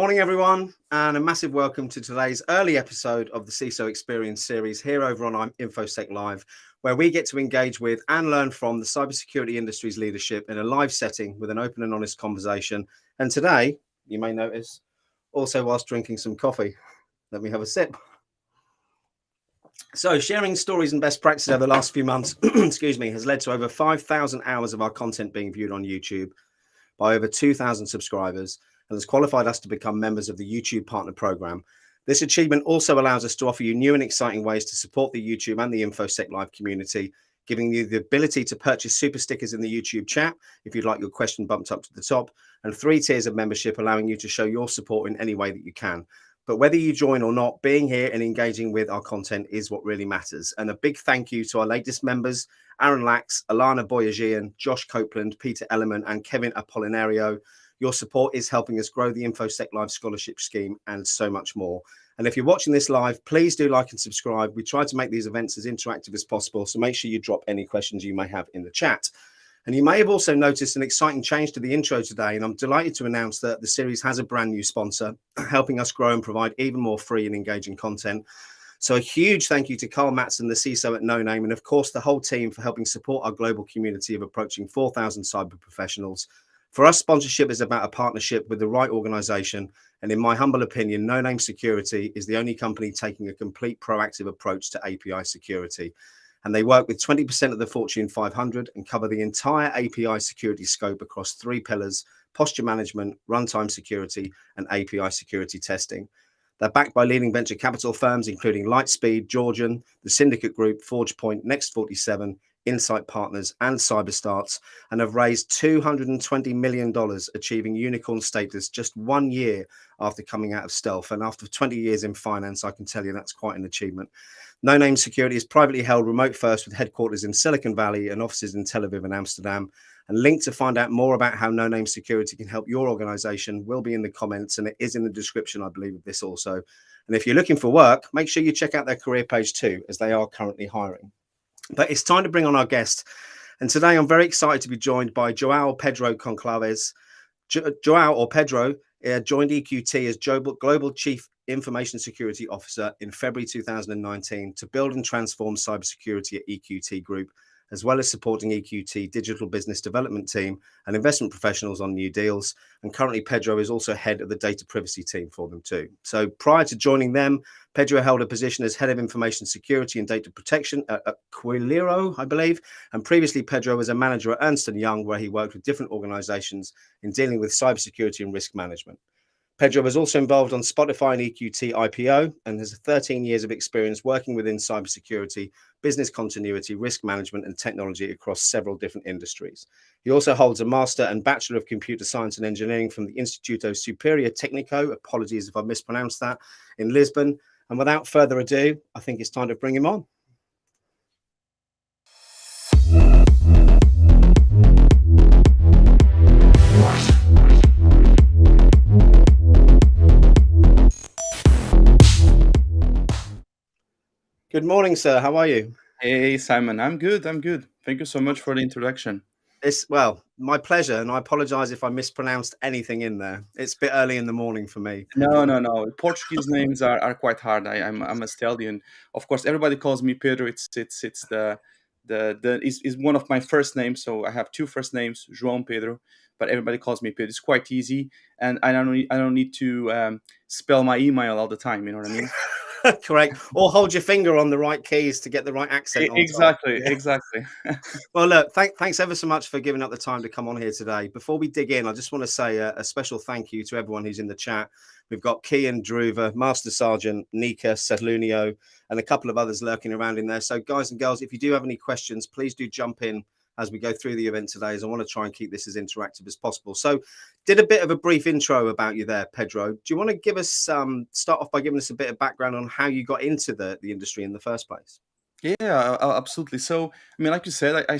Morning, everyone, and a massive welcome to today's early episode of the CISO Experience series here over on InfoSec Live, where we get to engage with and learn from the cybersecurity industry's leadership in a live setting with an open and honest conversation. And today, you may notice, also whilst drinking some coffee. Let me have a sip. So sharing stories and best practices over the last few months, excuse me, has led to over 5,000 hours of our content being viewed on YouTube by over 2,000 subscribers, and has qualified us to become members of the YouTube Partner Program. This achievement also allows us to offer you new and exciting ways to support the YouTube and the InfoSec Live community, giving you the ability to purchase super stickers in the YouTube chat if you'd like your question bumped up to the top, and 3 tiers of membership allowing you to show your support in any way that you can. But whether you join or not, being here and engaging with our content is what really matters. And a big thank you to our latest members, Aaron Lax, Alana Boyajian, Josh Copeland, Peter Ellerman, and Kevin Apolinario. Your support is helping us grow the InfoSec Live scholarship scheme and so much more. And if you're watching this live, please do like and subscribe. We try to make these events as interactive as possible, so make sure you drop any questions you may have in the chat. And you may have also noticed an exciting change to the intro today, and I'm delighted to announce that the series has a brand new sponsor, helping us grow and provide even more free and engaging content. So a huge thank you to Carl Matson, the CISO at No Name, and of course the whole team for helping support our global community of approaching 4,000 cyber professionals. For us, sponsorship is about a partnership with the right organization. And in my humble opinion, No Name Security is the only company taking a complete proactive approach to API security. And they work with 20% of the Fortune 500 and cover the entire API security scope across 3 pillars: posture management, runtime security, and API security testing. They're backed by leading venture capital firms, including Lightspeed, Georgian, the Syndicate Group, ForgePoint, Next 47, Insight Partners, and Cyberstarts, and have raised $220 million, achieving unicorn status just 1 year after coming out of stealth. And after 20 years in finance, I can tell you that's quite an achievement. No Name Security is privately held remote first with headquarters in Silicon Valley and offices in Tel Aviv and Amsterdam. And link to find out more about how No Name Security can help your organization will be in the comments, and it is in the description, I believe, of this also. And if you're looking for work, make sure you check out their career page too, as they are currently hiring. But it's time to bring on our guest. And today I'm very excited to be joined by João Pedro Gonçalves. João, or Pedro, joined EQT as Global Chief Information Security Officer in February 2019 to build and transform cybersecurity at EQT Group, as well as supporting EQT digital business development team and investment professionals on new deals. And currently Pedro is also head of the data privacy team for them too. So prior to joining them, Pedro held a position as head of information security and data protection at Qliro, I believe. And previously Pedro was a manager at Ernst Young, where he worked with different organizations in dealing with cybersecurity and risk management. Pedro was also involved on Spotify and EQT IPO and has 13 years of experience working within cybersecurity, business continuity, risk management, and technology across several different industries. He also holds a Master and Bachelor of Computer Science and Engineering from the Instituto Superior Técnico, apologies if I mispronounced that, in Lisbon. And without further ado, I think it's time to bring him on. Good morning, sir. How are you? Hey, Simon. I'm good. Thank you so much for the introduction. Well, my pleasure. And I apologize if I mispronounced anything in there. It's a bit early in the morning for me. No. Portuguese names are quite hard. I must tell you. And of course, everybody calls me Pedro. It's one of my first names. So I have 2 first names, João Pedro, but everybody calls me Pedro. It's quite easy, and I don't need to spell my email all the time. You know what I mean? Correct. Or hold your finger on the right keys to get the right accent on Exactly. top. Exactly. Well, look, thanks ever so much for giving up the time to come on here today. Before we dig in, I just want to say a special thank you to everyone who's in the chat. We've got Kian Druva, Master Sergeant, Nika Sedlunio, and a couple of others lurking around in there. So guys and girls, if you do have any questions, please do jump in as we go through the event today, as I want to try and keep this as interactive as possible. So did a bit of a brief intro about you there, Pedro. Do you want to give us start off by giving us a bit of background on how you got into the industry in the first place? Yeah, absolutely. So, I mean, like you said, I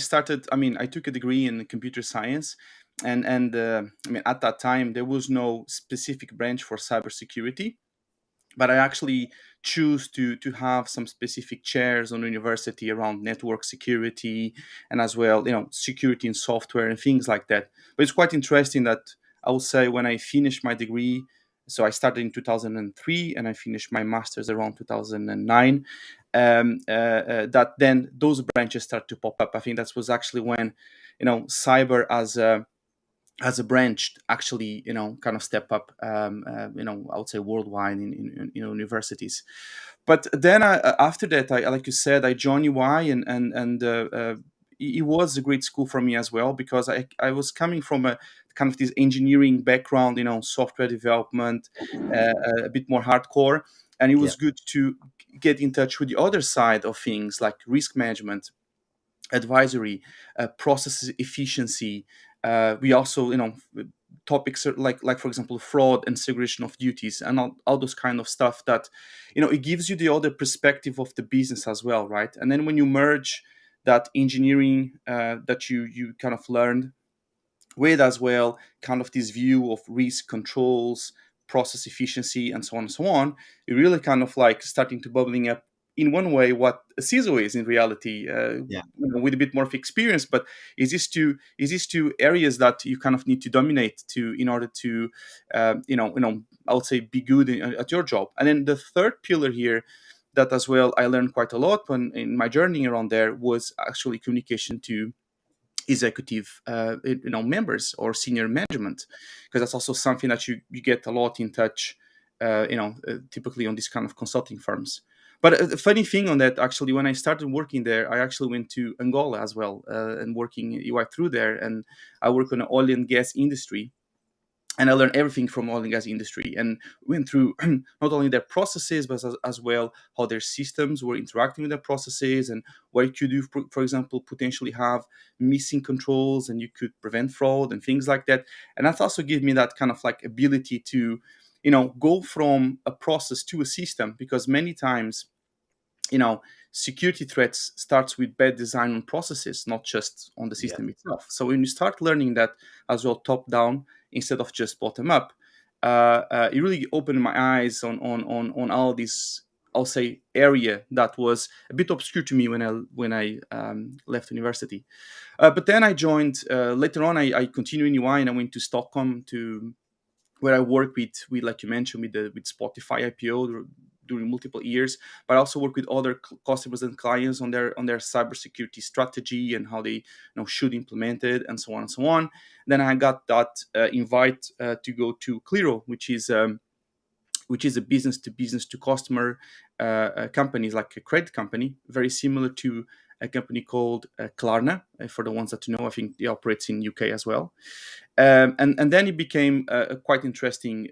took a degree in computer science, and at that time there was no specific branch for cybersecurity, but I actually choose to have some specific chairs on university around network security and as well, security in software and things like that. But it's quite interesting that I would say when I finished my degree, So I started in 2003 and I finished my master's around 2009. That then those branches start to pop up. I think that was actually when, cyber as a branch actually, kind of step up, I would say worldwide in universities. But then after that, like you said, I joined UI, and it was a great school for me as well, because I was coming from a kind of this engineering background, software development, a bit more hardcore, and it Yeah. was good to get in touch with the other side of things like risk management, advisory, process efficiency. We also, topics like for example, fraud and segregation of duties, and all those kind of stuff that, it gives you the other perspective of the business as well, right? And then when you merge that engineering that you kind of learned with as well kind of this view of risk controls, process efficiency, and so on and so on, it really kind of like starting to bubbling up in one way what a CISO is in reality, Yeah. with a bit more of experience. But is these two areas that you kind of need to dominate to in order to, I would say, be good at your job. And then the third pillar here that as well I learned quite a lot when in my journey around there was actually communication to executive members or senior management, because that's also something that you get a lot in touch, typically on these kind of consulting firms. But the funny thing on that, actually, when I started working there, I actually went to Angola as well, and working UI through there, and I work on the oil and gas industry, and I learned everything from oil and gas industry, and went through not only their processes, but as well how their systems were interacting with their processes, and what you could do, for example, potentially have missing controls, and you could prevent fraud and things like that. And that also gave me that kind of like ability to, go from a process to a system, because many times, security threats starts with bad design on processes, not just on the system itself. So when you start learning that as well, top down instead of just bottom up, it really opened my eyes on all this, I'll say, area that was a bit obscure to me when I left university. But then I joined later on. I continued in UI, and I went to Stockholm to where I work with like you mentioned, with Spotify IPO during multiple years, but I also work with other customers and clients on their cybersecurity strategy and how they should implement it, and so on and so on. Then I got that invite to go to Qliro, which is a business to business to customer company, like a credit company, very similar to a company called Klarna. For the ones that know, I think it operates in UK as well. And then it became a quite interesting,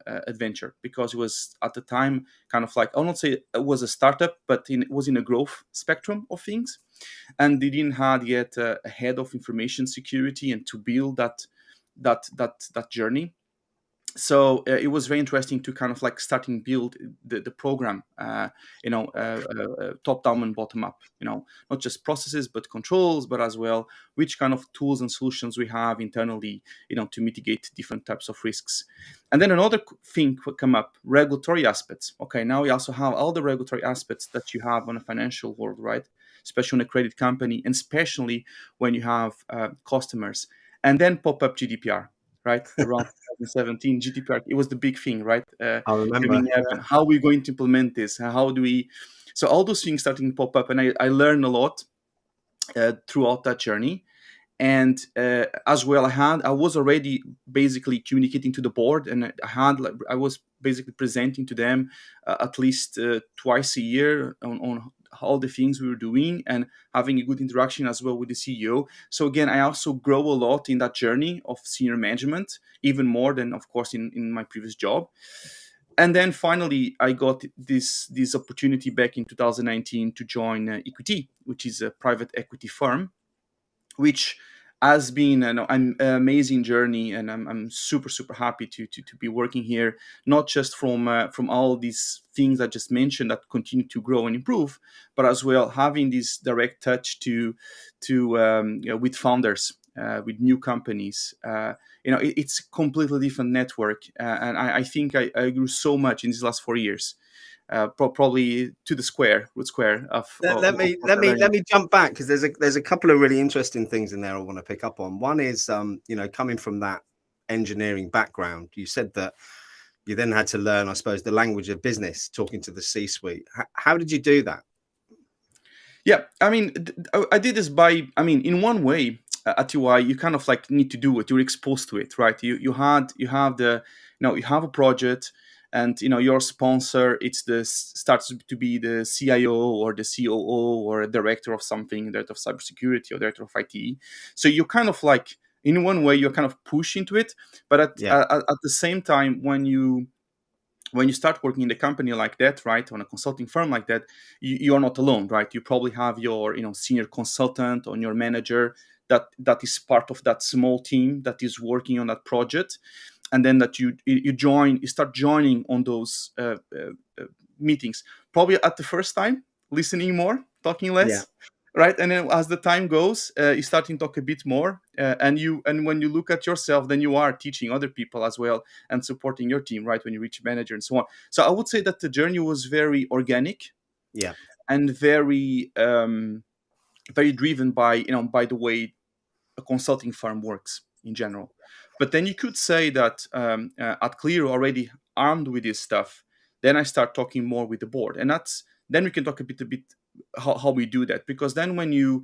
adventure, because it was at the time kind of like, I'll not say it was a startup, but it was in a growth spectrum of things, and they didn't have yet a head of information security and to build that journey. So it was very interesting to kind of like starting build the program, top down and bottom up, not just processes but controls, but as well which kind of tools and solutions we have internally, to mitigate different types of risks. And then another thing could come up, regulatory aspects. Okay, now we also have all the regulatory aspects that you have on a financial world, right? Especially on a credit company, and especially when you have customers. And then pop up GDPR, right? Around 2017, GDPR, it was the big thing, right? I remember. Coming up, and how are we going to implement this? How do we? So all those things starting to pop up, and I learned a lot throughout that journey. And as well, I was already basically communicating to the board, and I was basically presenting to them at least twice a year on all the things we were doing, and having a good interaction as well with the CEO. So again, I also grow a lot in that journey of senior management, even more than, of course, in my previous job. And then finally, I got this opportunity back in 2019 to join EQT, which is a private equity firm, which has been an amazing journey, and I'm super happy to be working here, not just from all these things I just mentioned that continue to grow and improve, but as well having this direct touch to with founders, with new companies. It's a completely different network, and I think I grew so much in these last 4 years. Probably to the root square of. Let me jump back, because there's a couple of really interesting things in there I want to pick up on. One is coming from that engineering background, you said that you then had to learn, I suppose, the language of business, talking to the C-suite. How did you do that? Yeah, I mean, I did this by, I mean, in one way, at UI, you kind of like need to do it. You're exposed to it, right? You have the, you have a project, and your sponsor, starts to be the CIO or the COO or a director of something, director of cybersecurity or director of IT. So you kind of like, in one way, you're kind of pushed into it, but at the same time, when you start working in the company like that, right, on a consulting firm like that, you are not alone, right? You probably have your senior consultant or your manager that is part of that small team that is working on that project, and then that you start joining on those meetings, probably at the first time, listening more, talking Yeah. less, right? And then as the time goes, you start to talk a bit more, and when you look at yourself, then you are teaching other people as well and supporting your team, right? When you reach manager and so on. So I would say that the journey was very organic, Yeah. and very very driven by by the way a consulting firm works in general. But then you could say that at Qliro, already armed with this stuff, then I start talking more with the board, and then we can talk a bit how we do that, because then when you're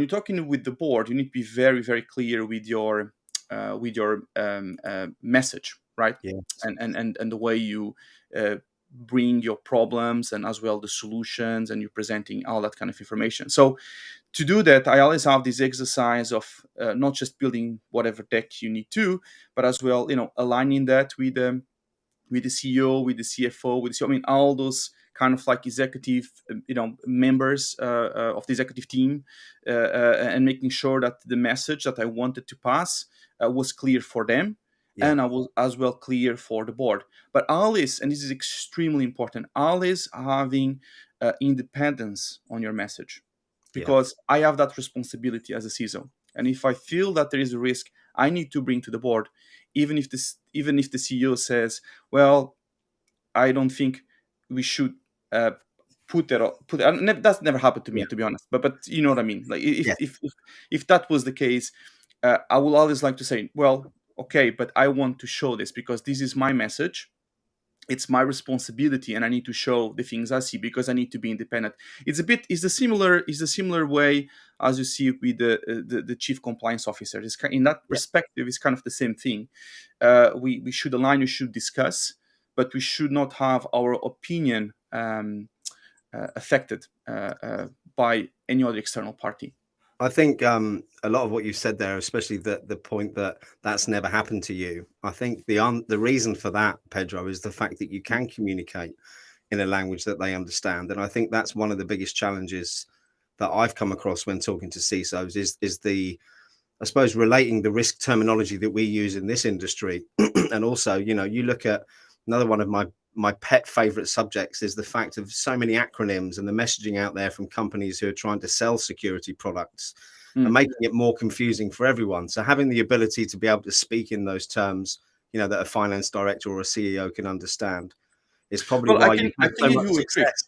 talking with the board, you need to be very, very clear with your message, right? Yeah. And the way you bring your problems, and as well the solutions, and you're presenting all that kind of information. So to do that, I always have this exercise of not just building whatever deck you need to, but as well, aligning that with the CEO, with the CFO, with the CEO, I mean, all those kind of like executive, members of the executive team, and making sure that the message that I wanted to pass was clear for them, Yeah. and I was as well clear for the board. But always, and this is extremely important, always having independence on your message, Yeah. because I have that responsibility as a CISO. And if I feel that there is a risk, I need to bring to the board, even if the CEO says, "Well, I don't think we should That's never happened to Yeah. me, to be honest. But you know what I mean. Like if Yeah. if if, if that was the case, I will always like to say, well, okay, but I want to show this because this is my message, it's my responsibility, and I need to show the things I see because I need to be independent. It's a similar way as you see with the chief compliance officer. In that Yeah. perspective, it's kind of the same thing. We should align, we should discuss, but we should not have our opinion affected by any other external party. I think a lot of what you said there, especially the point that that's never happened to you. I think the reason for that, Pedro, is the fact that you can communicate in a language that they understand, and I think that's one of the biggest challenges that I've come across when talking to CISOs is the, I suppose, relating the risk terminology that we use in this industry, and also, you look at another one of my pet favorite subjects is the fact of so many acronyms and the messaging out there from companies who are trying to sell security products and making it more confusing for everyone. So having the ability to be able to speak in those terms, that a finance director or a CEO can understand is probably Well, why you've I had can so give much you a trick. success.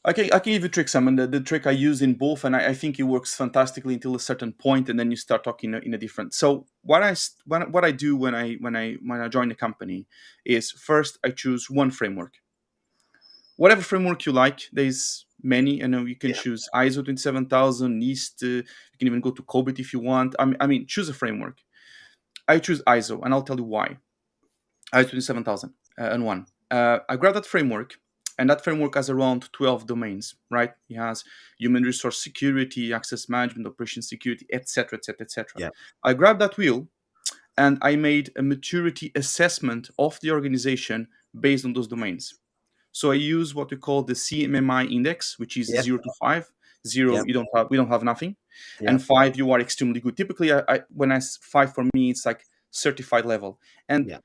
I can give you tricks. I mean, the trick I use in both, and I think it works fantastically until a certain point, and then you start talking in a different. So what I do when I join a company is, first I choose one framework, whatever framework you like. There's many. I know you can Yeah. choose ISO 27000, NIST. You can even go to COBIT if you want. I mean, choose a framework. I choose ISO, and I'll tell you why. ISO 27001. I grab that framework, and that framework has around 12 domains, right? It has human resource security, access management, operation security, etc., etc., etc. Yeah. I grabbed that wheel, and I made a maturity assessment of the organization based on those domains. So I use what we call the CMMI index, which is Yeah. 0 to 5. 0, Yeah. we don't have nothing, Yeah. and 5, you are extremely good. Typically, when 5 for me, it's like certified level, and Yeah.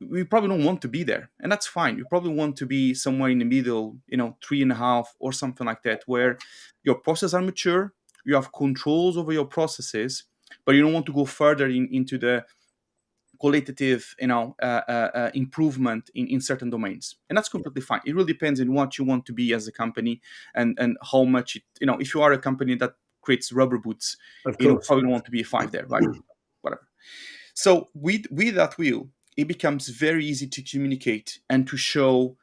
we probably don't want to be there, and that's fine. You probably want to be somewhere in the middle, 3.5 or something like that, where your processes are mature, you have controls over your processes, but you don't want to go further into the qualitative improvement in certain domains, and that's completely fine. It really depends on what you want to be as a company, and how much if you are a company that creates rubber boots, Of you course. probably don't want to be a 5 there, right? Whatever. So with that wheel, it becomes very easy to communicate and to show,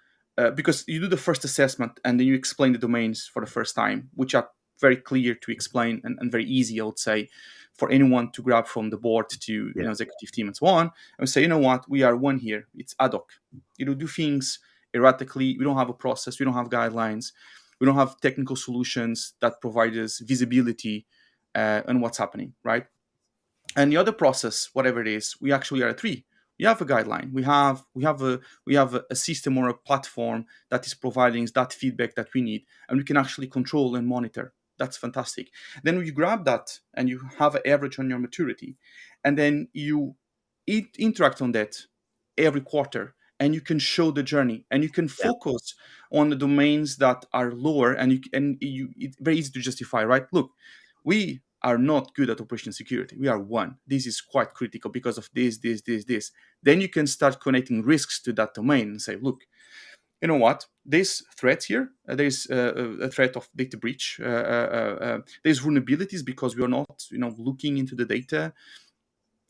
because you do the first assessment and then you explain the domains for the first time, which are very clear to explain and very easy, I would say, for anyone to grab from the board to executive team and so on. And we say, you know what, we are one here. It's ad hoc. Do things erratically. We don't have a process. We don't have guidelines. We don't have technical solutions that provide us visibility on what's happening, right? And the other process, whatever it is, we actually are at three. We have a guideline. We have a system or a platform that is providing that feedback that we need, and we can actually control and monitor. That's fantastic. Then you grab that and you have an average on your maturity, and then you interact on that every quarter, and you can show the journey, and you can focus on the domains that are lower, and it's very easy to justify, right? Look, we are not good at operational security. We are one. This is quite critical because of this. Then you can start connecting risks to that domain and say, look, you know what? There's threats here. There's a threat of data breach. There's vulnerabilities because we are not, looking into the data.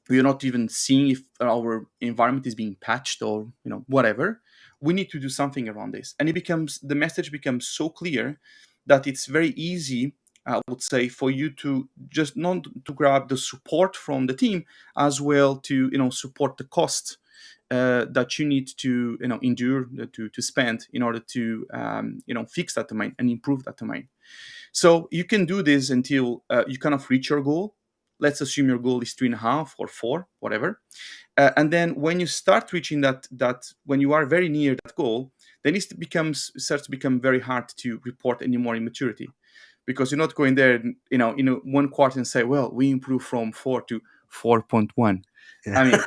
We are not even seeing if our environment is being patched or, whatever. We need to do something around this. And the message becomes so clear that it's very easy, I would say, for you to just not to grab the support from the team, as well to support the cost that you need to endure to spend in order to fix that domain and improve that domain. So you can do this until you kind of reach your goal. Let's assume your goal is 3.5 or 4, whatever. And then when you start reaching that when you are very near that goal, then it starts to become very hard to report any more immaturity, because you're not going there, in one quarter and say, well, we improved from 4 to 4.1. I mean,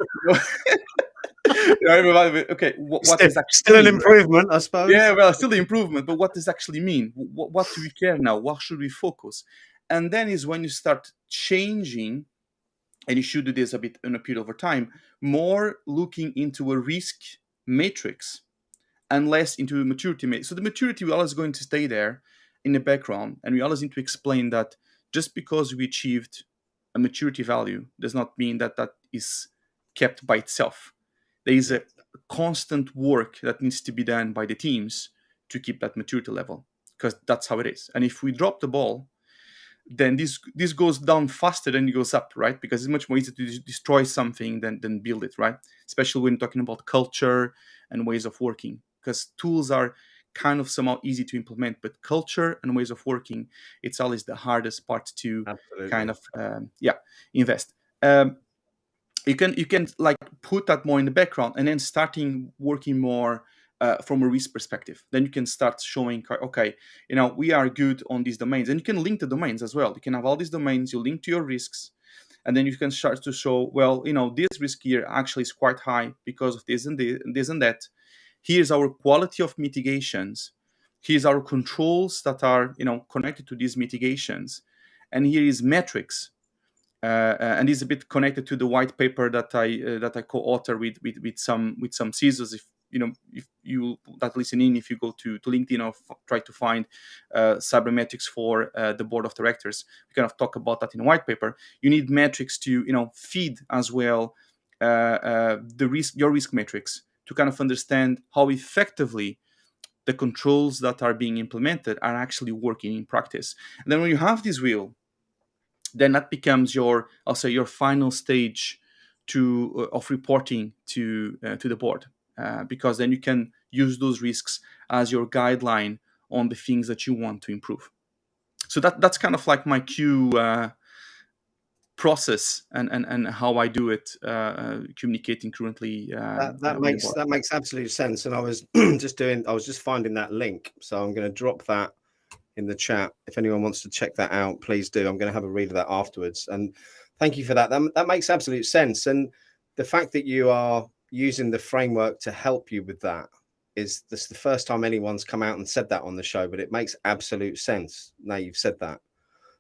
okay, what does actually still an mean, improvement, right? I suppose. Yeah, well, still the improvement, but what does actually mean? What do we care now? What should we focus? And then is when you start changing, and you should do this a bit in a period over time, more looking into a risk matrix and less into a maturity matrix. So the maturity, we're always going to stay there in the background, and we always need to explain that just because we achieved a maturity value does not mean that that is kept by itself. There is a constant work that needs to be done by the teams to keep that maturity level, because that's how it is. And if we drop the ball, then this goes down faster than it goes up, right? Because it's much more easy to destroy something than build it, right? Especially when talking about culture and ways of working, because tools are kind of somehow easy to implement, but culture and ways of working, it's always the hardest part to kind of invest. You can like put that more in the background, and then starting working more from a risk perspective. Then you can start showing, okay, we are good on these domains, and you can link the domains as well. You can have all these domains, you link to your risks, and then you can start to show, well, this risk here actually is quite high because of this and this and that. Here's our quality of mitigations. Here's our controls that are connected to these mitigations, and here is metrics. And is a bit connected to the white paper that I co-author with some CISOs. If you that listen in, if you go to LinkedIn or try to find cybermetrics for the board of directors, we kind of talk about that in a white paper. You need metrics to feed as well your risk metrics, to kind of understand how effectively the controls that are being implemented are actually working in practice. And then when you have this wheel, then that becomes your final stage of reporting to the board, because then you can use those risks as your guideline on the things that you want to improve. So that's kind of like my Q process and how I do it, communicating currently. That makes absolute sense. And I was just finding that link, so I'm going to drop that in the chat. If anyone wants to check that out, please do. I'm going to have a read of that afterwards. And thank you for that. That makes absolute sense. And the fact that you are using the framework to help you with that is this the first time anyone's come out and said that on the show, but it makes absolute sense now you've said that.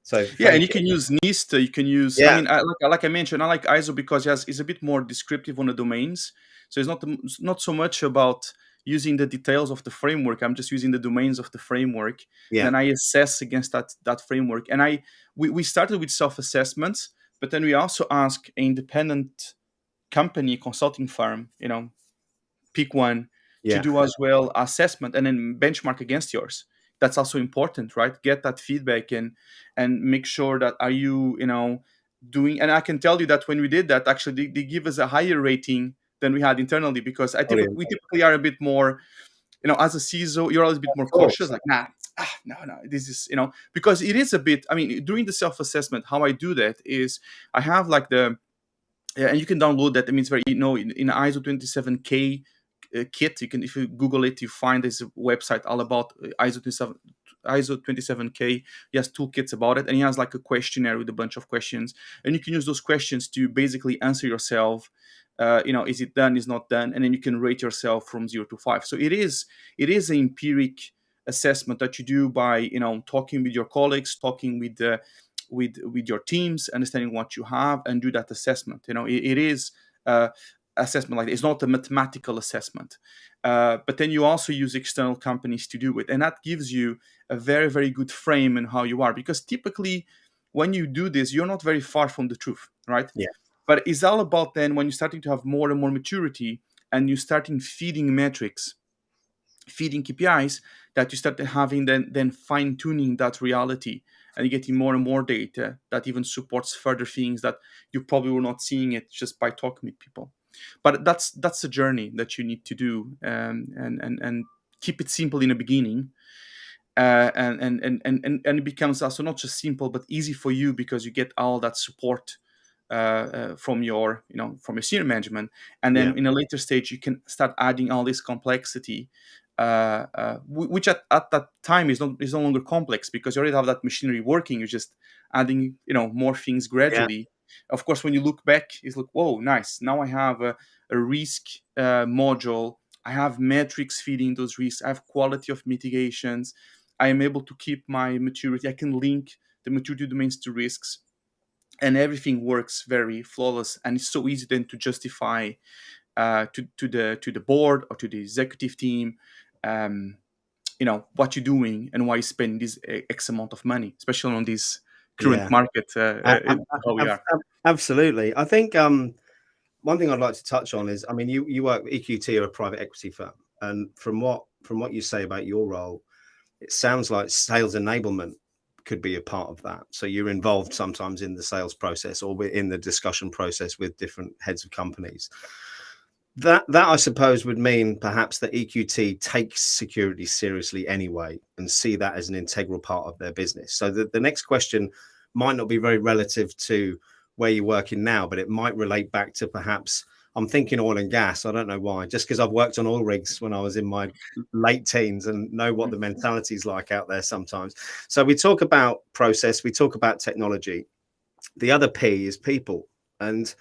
So and you can use NIST. You can use. I mean, like I mentioned, I like ISO because it's a bit more descriptive on the domains. So it's not so much about using the details of the framework. I'm just using the domains of the framework, and I assess against that framework. And we started with self-assessments, but then we also ask independent company, consulting firm, pick one to Yeah. do as well assessment and then benchmark against yours. That's also important, right? Get that feedback and make sure that are you, doing. And I can tell you that when we did that, actually they give us a higher rating than we had internally, because Brilliant. we typically are a bit more, as a CISO, you're always a bit more Of course. cautious, like, nah, no, this is, because it is a bit, I mean, during the self-assessment, how I do that is I have like and you can download that. I mean, it's very, in ISO 27K kit, you can, if you Google it, you find this website all about ISO 27K. He has toolkits about it, and he has like a questionnaire with a bunch of questions, and you can use those questions to basically answer yourself. Is it done? Is not done? And then you can rate yourself from 0 to 5. So it is an empiric assessment that you do by talking with your colleagues, talking with your teams, understanding what you have, and do that assessment. It is assessment like that. It's not a mathematical assessment, but then you also use external companies to do it, and that gives you a very, very good frame in how you are, because typically when you do this, you're not very far from the truth, right? Yeah. But it's all about then when you're starting to have more and more maturity, and you starting feeding metrics, feeding KPIs, that you start having then fine tuning that reality, and you're getting more and more data that even supports further things that you probably were not seeing it just by talking with people. But that's a journey that you need to do, and keep it simple in the beginning, and it becomes also not just simple but easy for you, because you get all that support from your senior management, and Yeah. then in a later stage you can start adding all this complexity, which at that time is no longer complex, because you already have that machinery working. You're just adding more things Yeah. gradually. Of course, when you look back, it's like, whoa, nice, now I have a risk module. I have metrics feeding those risks. I have quality of mitigations. I am able to keep my maturity. I can link the maturity domains to risks, and everything works very flawless. And it's so easy then to justify to the board or to the executive team, um, what you're doing and why you're spending this X amount of money, especially on this current Yeah. market, A- a- how we are. Absolutely. I think one thing I'd like to touch on is, I mean, you work EQT, or a private equity firm, and from what you say about your role, it sounds like sales enablement could be a part of that. So you're involved sometimes in the sales process, or in the discussion process with different heads of companies. That I suppose would mean perhaps that EQT takes security seriously anyway, and see that as an integral part of their business. So the next question might not be very relative to where you're working now, but it might relate back to, perhaps, I'm thinking oil and gas. I don't know why, just because I've worked on oil rigs when I was in my late teens and know what the mentality is like out there sometimes. So we talk about process, we talk about technology. The other P is people. And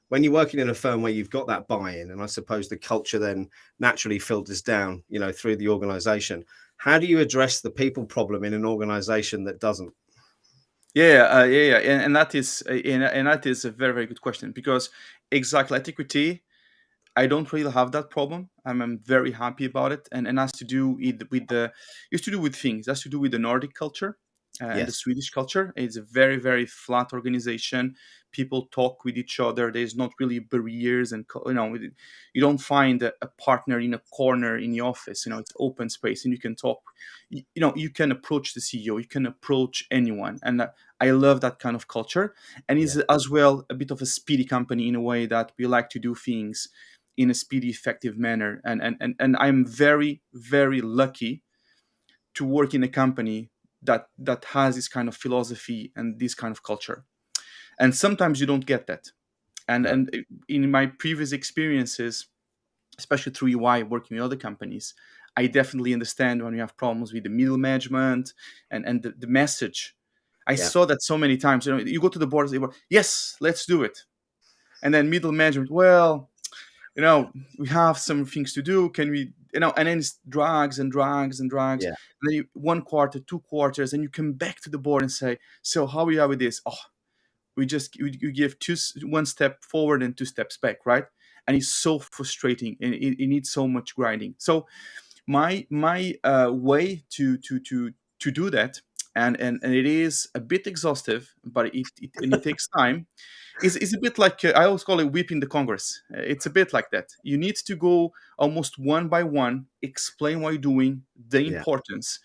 when you're working in a firm where you've got that buy-in, and I suppose the culture then naturally filters down, through the organization, how do you address the people problem in an organization that doesn't? Yeah, and that is a very, very good question, because exactly at EQT, I don't really have that problem. I'm very happy about it, and has to do with things. It has to do with the Nordic culture and the Yes. Swedish culture. It's a very, very flat organization. People talk with each other. There's not really barriers, and you don't find a partner in a corner in the office. It's open space, and you can talk. You can approach the CEO. You can approach anyone, and I love that kind of culture. And Yeah. it's as well a bit of a speedy company, in a way that we like to do things in a speedy, effective manner. And I'm very, very lucky to work in a company that has this kind of philosophy and this kind of culture. And sometimes you don't get that. And No. and in my previous experiences, especially through EY, working with other companies, I definitely understand when you have problems with the middle management and the message. I Yeah. saw that so many times. You go to the board and say, yes, let's do it. And then middle management, well, we have some things to do. Can we, and then it's drags and drags and drags. Yeah. And then 1 quarter, 2 quarters, and you come back to the board and say, so how we are with this? Oh, we give one step forward and 2 steps back, right? And it's so frustrating, and it needs so much grinding. So my way to do that, and it is a bit exhaustive, but it takes time, It's a bit like I always call it whipping the Congress. It's a bit like that. You need to go almost one by one, explain what you're doing, the Yeah. importance,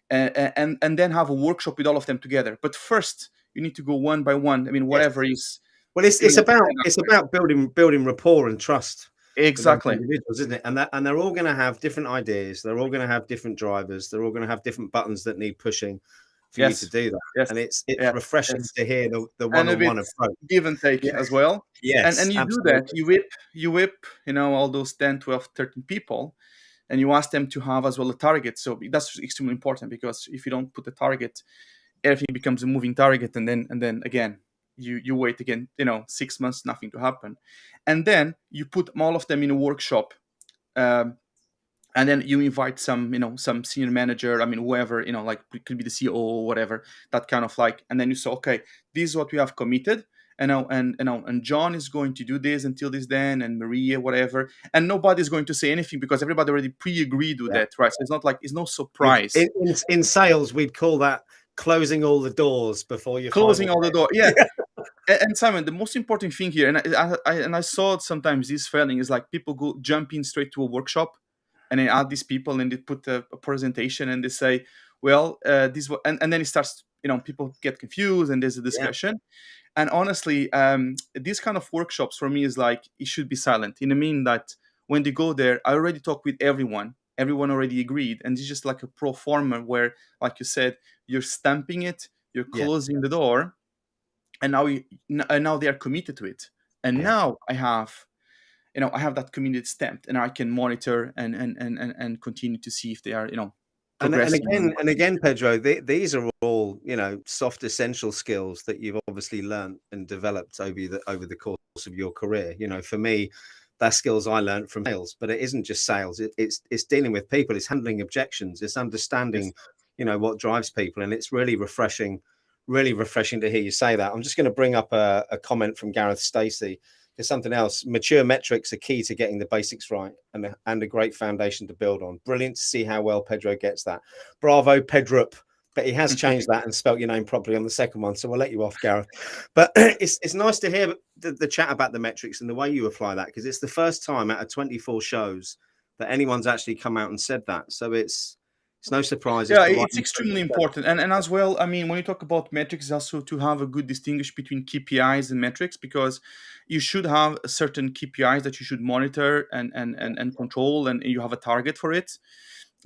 and then have a workshop with all of them together. But first, you need to go one by one. I mean, Yes. whatever is, Well, it's about building rapport and trust with those exactly. individuals, isn't it? And they're all going to have different ideas. They're all going to have different drivers. They're all going to have different buttons that need pushing for you to Yes, do that. yes, And it's yes, refreshing yes. to hear the And a bit one-on-one approach. give and take Yeah. as well. Yes, And you do that, absolutely. you whip, all those 10, 12, 13 people, and you ask them to have as well a target. So that's extremely important, because if you don't put a target, everything becomes a moving target, and then again, you wait again, 6 months, nothing to happen. And then you put all of them in a workshop, um, and then you invite some senior manager, I mean, whoever, like it could be the CEO or whatever, that kind of like, and then you say, okay, this is what we have committed, and John is going to do this until this then, and Maria, whatever, and nobody's going to say anything because everybody already pre-agreed with Yeah. that, right? So it's not like, it's no We'd, surprise. in sales, we'd call that closing all the doors before your Closing final. all the door, yeah. Yeah. And Simon, the most important thing here, and I saw it sometimes, this failing is like people go jump in straight to a workshop, and they add these people, and they put a presentation, and they say, well, and then it starts, people get confused, and there's a Yeah. discussion. And honestly, these kind of workshops for me is like, it should be silent, in the mean that when they go there, I already talked with everyone already agreed, and it's just like a pro forma where, like you said, you're stamping it, you're Yeah. closing the door, and now they are committed to it, and Yeah. now I have that committed stamped, and I can monitor and continue to see if they are progressing. And again, Pedro, these are all soft essential skills that you've obviously learned and developed over the course of your career. For me, that's skills I learned from sales, but it isn't just sales. It's dealing with people. It's handling objections. It's understanding, Yes. what drives people, and it's really refreshing to hear you say that. I'm just going to bring up a comment from Gareth Stacey. There's something else. Mature metrics are key to getting the basics right, and a great foundation to build on. Brilliant to see how well Pedro gets that. Bravo, Pedro. But he has changed that and spelt your name properly on the second one, so we'll let you off, Gareth. But it's nice to hear the chat about the metrics and the way you apply that, because it's the first time out of 24 shows that anyone's actually come out and said that. So it's no surprise. Yeah, The right it's extremely important. And as well, I mean, when you talk about metrics, also to have a good distinguish between KPIs and metrics, because you should have certain KPIs that you should monitor and control, and you have a target for it.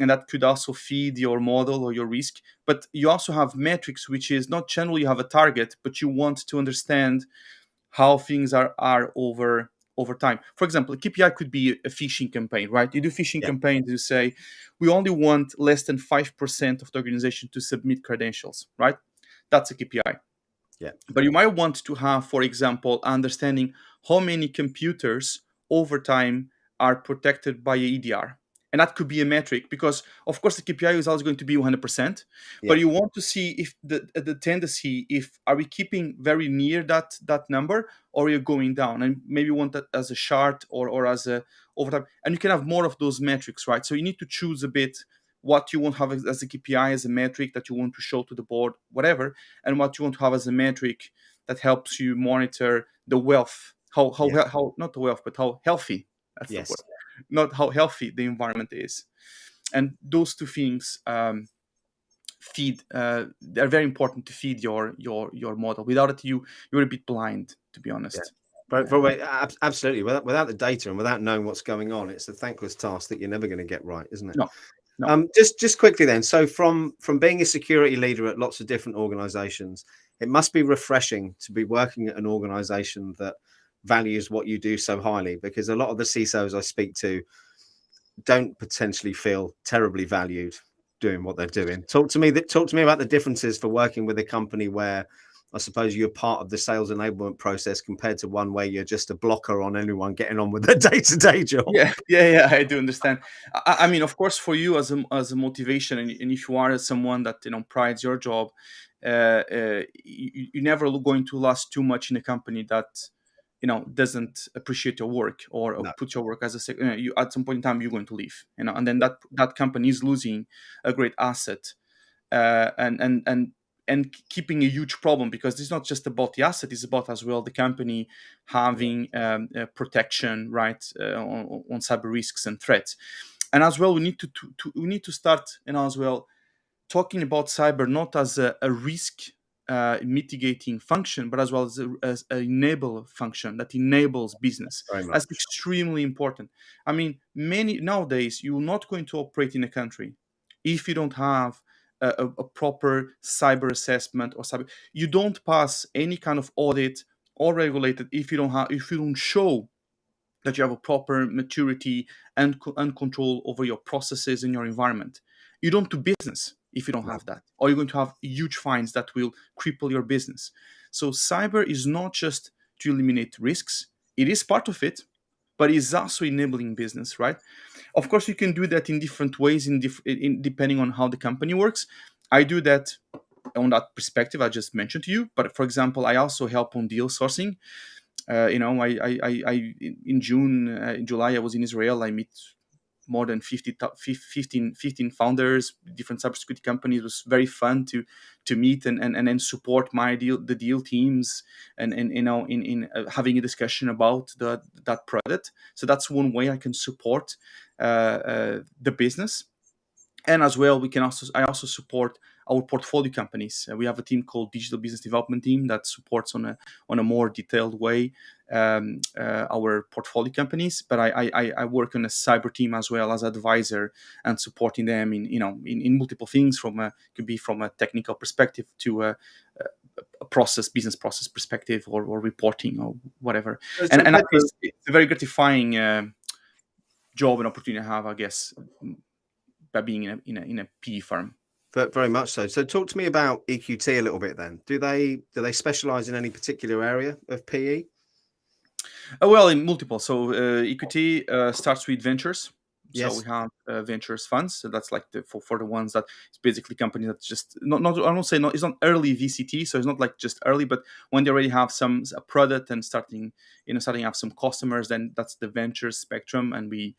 And that could also feed your model or your risk. But you also have metrics, which is not generally you have a target, but you want to understand how things are over time. For example, a KPI could be a phishing campaign, right? You do phishing Yeah, campaigns, you say, we only want less than 5% of the organization to submit credentials, right? That's a KPI. yeah, But you might want to have, for example, understanding how many computers over time are protected by a EDR. And that could be a metric, because, of course, the KPI is always going to be 100%. yeah, But you want to see if the tendency, if are we keeping very near that number, or are you going down? And maybe you want that as a chart or as a over time. And you can have more of those metrics, right? So you need to choose a bit what you want to have as a KPI, as a metric that you want to show to the board, whatever, and what you want to have as a metric that helps you monitor the wealth, yeah. how not the wealth, but how healthy, that's the Yes. word, not how healthy the environment is. And those two things feed. They're very important to feed your model. Without it, you're a bit blind, to be Yeah. honest. But absolutely. Without the data and without knowing what's going on, it's a thankless task that you're never going to get right, isn't it? No, no. Just quickly then. So from being a security leader at lots of different organizations, it must be refreshing to be working at an organization that values what you do so highly, because a lot of the CISOs I speak to don't potentially feel terribly valued doing what they're doing. Talk to me about the differences for working with a company where I suppose you're part of the sales enablement process compared to one where you're just a blocker on anyone getting on with their day-to-day job. Yeah, I do understand. I mean, of course, for you as a motivation, and if you are someone that prides your job, you're never going to last too much in a company that doesn't appreciate your work, or No. put your work as you at some point in time you're going to leave, and then that company is losing a great asset, and and keeping a huge problem, because it's not just about the asset; it's about as well the company having protection, right, on cyber risks and threats. And as well, we need to start, as well, talking about cyber not as a risk mitigating function, but as well as an enable function that enables business. Very much. That's extremely important. I mean, many nowadays, you're not going to operate in a country if you don't have a proper cyber assessment or cyber. You don't pass any kind of audit or regulated if you don't show that you have a proper maturity and control over your processes in your environment. You don't do business if you don't have that, or you're going to have huge fines that will cripple your business. So cyber is not just to eliminate risks; it is part of it, but it's also enabling business, right? Of course, you can do that in different ways, depending on how the company works. I do that on that perspective I just mentioned to you. But for example, I also help on deal sourcing. In July, I was in Israel. I meet more than 15 founders, different cybersecurity companies. It was very fun to meet and then support the deal teams and in having a discussion about that product. So that's one way I can support the business. And as well, I also support our portfolio companies. We have a team called Digital Business Development Team that supports on a more detailed way our portfolio companies. But I work on a cyber team as well as advisor and supporting them in multiple things. Could be from a technical perspective to a business process perspective, or reporting or whatever. And it's a very gratifying job and opportunity to have, I guess, by being in a PE firm. Very much so. So talk to me about EQT a little bit then. Do they specialize in any particular area of PE? Well, in multiple. So EQT starts with ventures. Yes. So we have ventures funds. So that's like for the ones that it's basically companies that just not I don't say it's not early VCT. So it's not like just early, but when they already have a product and starting have some customers, then that's the ventures spectrum, and we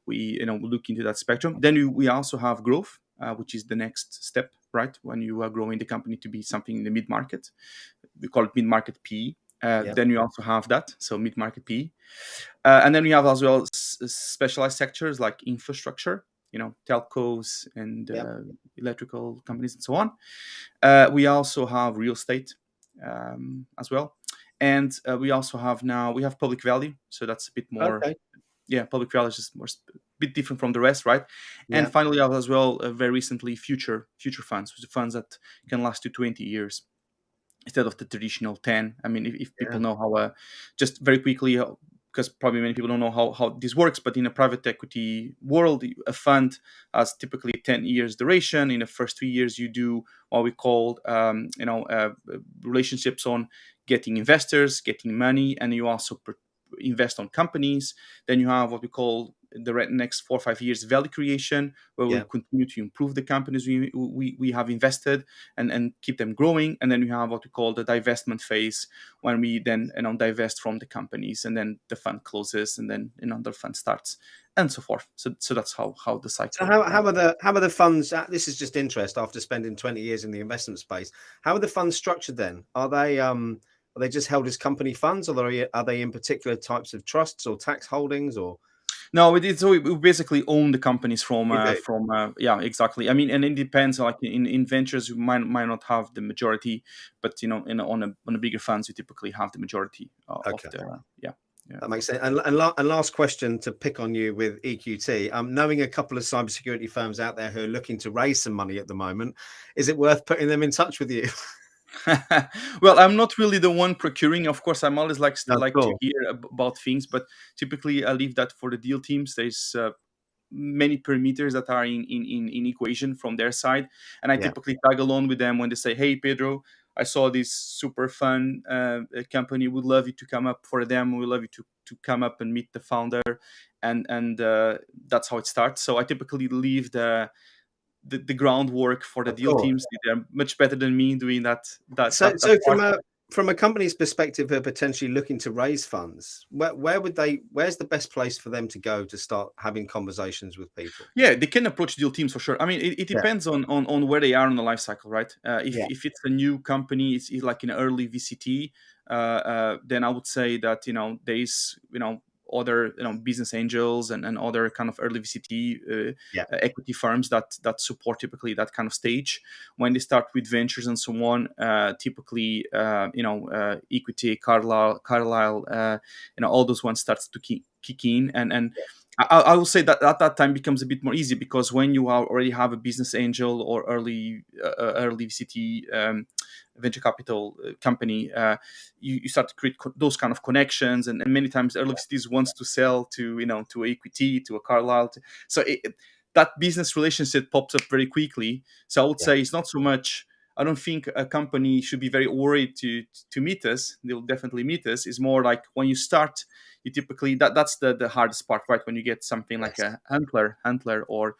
look into that spectrum. Then we also have growth, which is the next step, right? When you are growing the company to be something in the mid market, we call it mid market PE. Then you also have that, so mid market PE, and then we have as well specialized sectors like infrastructure, telcos and electrical companies and so on. We also have real estate as well, and we also have public value, so that's a bit more. Okay. Yeah, public value is just a bit different from the rest, right? And finally, I have as well very recently future funds, which are funds that can last to 20 years instead of the traditional 10. I mean, if people know how, just very quickly, because probably many people don't know how this works, but in a private equity world, a fund has typically 10 years duration. In the first 3 years, you do what we call, relationships on getting investors, getting money, and you also invest on companies. Then you have what we call the next 4 or 5 years value creation, where we continue to improve the companies we have invested and keep them growing. And then we have what we call the divestment phase, when we then divest from the companies, and then the fund closes, and then another fund starts, and so forth. So that's how the cycle. So how are the funds? This is just interest. After spending 20 years in the investment space, how are the funds structured then? Are they just held as company funds, or are they in particular types of trusts or tax holdings, or? No, we basically own the companies from exactly. I mean, and it depends. Like in ventures, you might not have the majority, but on a bigger funds, you typically have the majority of the. That makes sense. And last question to pick on you with EQT. Knowing a couple of cybersecurity firms out there who are looking to raise some money at the moment, is it worth putting them in touch with you? Well, I'm not really the one procuring. Of course, I'm always like Cool. to hear about things, but typically I leave that for the deal teams. There's many parameters that are in equation from their side, and I typically tag along with them when they say, "Hey, Pedro, I saw this super fun company. Would love you to come up for them. We'd love you to come up and meet the founder," and that's how it starts. So I typically leave the groundwork for the deal teams. They're much better than me doing that. So from a company's perspective, who are potentially looking to raise funds, where's the best place for them to go to start having conversations with people? Yeah, they can approach deal teams for sure. I mean, it Yeah, depends on where they are in the life cycle, right? yeah, If it's a new company, it's like an early VCT, then I would say that there is other business angels and other kind of early VCT yeah, equity firms that support typically that kind of stage. When they start with ventures and so on, typically equity, Carlyle, all those ones starts to kick in and I will say that at that time becomes a bit more easy because when you already have a business angel or early VCT venture capital company, you start to create those kind of connections, and many times early VCTs wants to sell to to equity, to a Carlyle, so that business relationship pops up very quickly. So I would yeah. say it's not so much. I don't think a company should be very worried to meet us. They'll definitely meet us. It's more like when you start, you typically that's the hardest part, right? When you get something like Yes. a handler or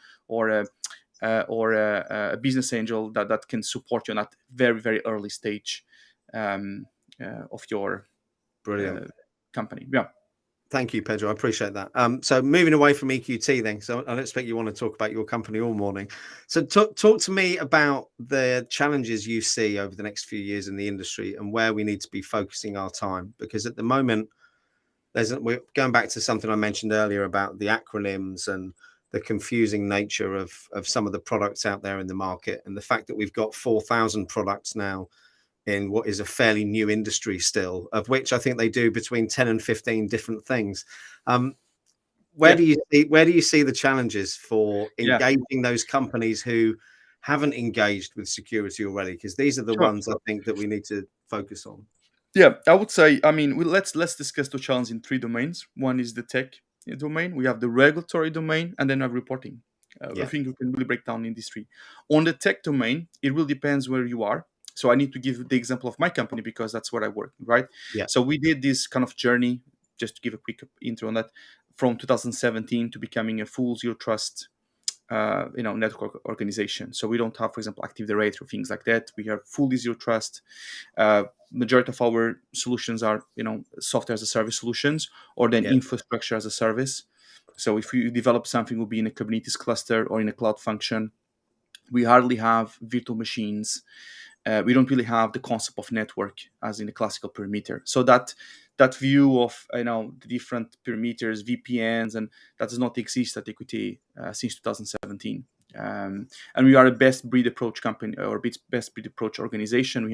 a business angel that can support you in that very very early stage of your Brilliant. uh, company. Yeah. Thank you, Pedro. I appreciate that. So moving away from EQT then, so I don't expect you want to talk about your company all morning. So talk to me about the challenges you see over the next few years in the industry and where we need to be focusing our time. Because at the moment, we're going back to something I mentioned earlier about the acronyms and the confusing nature of some of the products out there in the market, and the fact that we've got 4,000 products now in what is a fairly new industry still, of which I think they do between 10 and 15 different things. Um, where Yeah. do you see the challenges for Yeah. engaging those companies who haven't engaged with security already? Because these are the Sure. ones I think that we need to focus on. Yeah, I would say. I mean, let's discuss the challenge in three domains. One is the tech domain. We have the regulatory domain, and then we have reporting. I Yeah, think we can really break down in these three. On the tech domain, it really depends where you are. So I need to give the example of my company because that's where I work, right? yeah, So we did this kind of journey, just to give a quick intro on that, from 2017 to becoming a full zero trust network organization. So we don't have, for example, Active Directory or things like that. We have fully zero trust. Majority of our solutions are software as a service solutions or then yeah, infrastructure as a service. So if you develop something, will be in a Kubernetes cluster or in a cloud function. We hardly have virtual machines. We don't really have the concept of network as in the classical perimeter. So that view of the different perimeters, VPNs, and that does not exist at EQT since 2017. And we are a best breed approach company or best breed approach organization.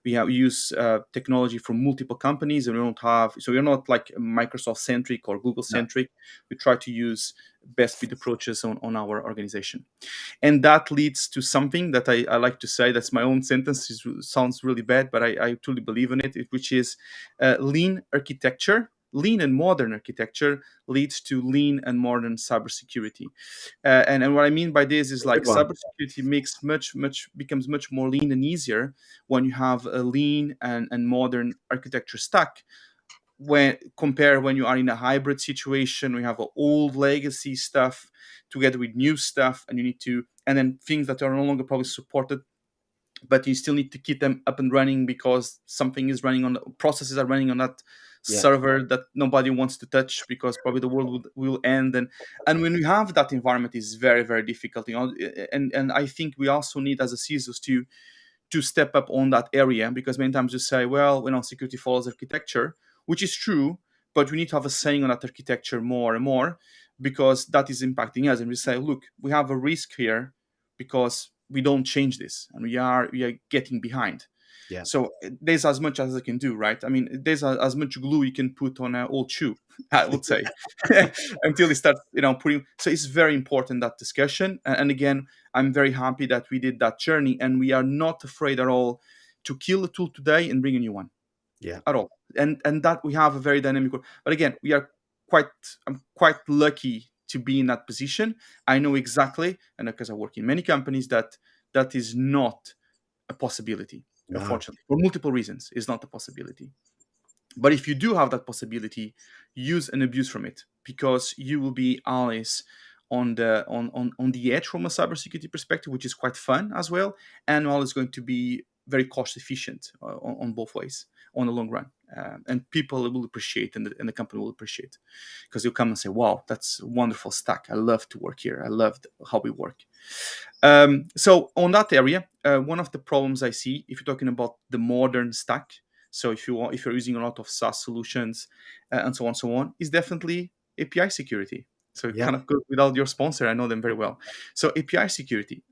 We use technology from multiple companies, and we're not like Microsoft centric or Google no, centric. We try to use best breed approaches on our organization. And that leads to something that I like to say, that's my own sentence. It sounds really bad, but I truly believe in it, which is lean architecture. Lean and modern architecture leads to lean and modern cybersecurity. And what I mean by this is like good one. cybersecurity becomes much more lean and easier when you have a lean and modern architecture stack, when you are in a hybrid situation. We have old legacy stuff together with new stuff, and then things that are no longer probably supported, but you still need to keep them up and running because something is running on processes are running on that Yeah, server that nobody wants to touch because probably the world will end. And when we have that environment, is very very difficult, and I think we also need as a CISOs to step up on that area, because many times you say, well, security follows architecture, which is true, but we need to have a saying on that architecture more and more, because that is impacting us. And we say, look, we have a risk here because we don't change this, and we are getting behind. yeah, So there's as much as I can do, right? I mean, there's as much glue you can put on an old shoe, I would say, until it starts, putting. So it's very important, that discussion. And again, I'm very happy that we did that journey, and we are not afraid at all to kill the tool today and bring a new one yeah, at all. And that we have a very dynamic. But again, I'm quite lucky to be in that position. I know exactly, and because I work in many companies, that is not a possibility. no, Unfortunately, for multiple reasons, is not a possibility. But if you do have that possibility, use and abuse from it, because you will be always on the edge from a cybersecurity perspective, which is quite fun as well, and always going to be very cost efficient on both ways on the long run. And people will appreciate, and the company will appreciate, because you'll come and say, wow, that's a wonderful stack. I love to work here. I love how we work. So on that area, one of the problems I see, if you're talking about the modern stack, so if you're using a lot of SaaS solutions and so on, is definitely API security. So it kind of goes without your sponsor. I know them very well. So API security,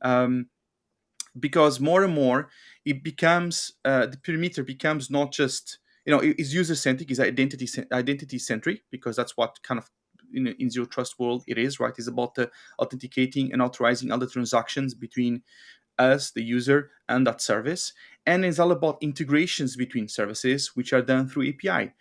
because more and more it becomes the perimeter becomes not just, it's user centric, it's identity centric, because that's what kind of in zero trust world it is, right? It's about authenticating and authorizing other transactions between us, the user, and that service. And it's all about integrations between services, which are done through API.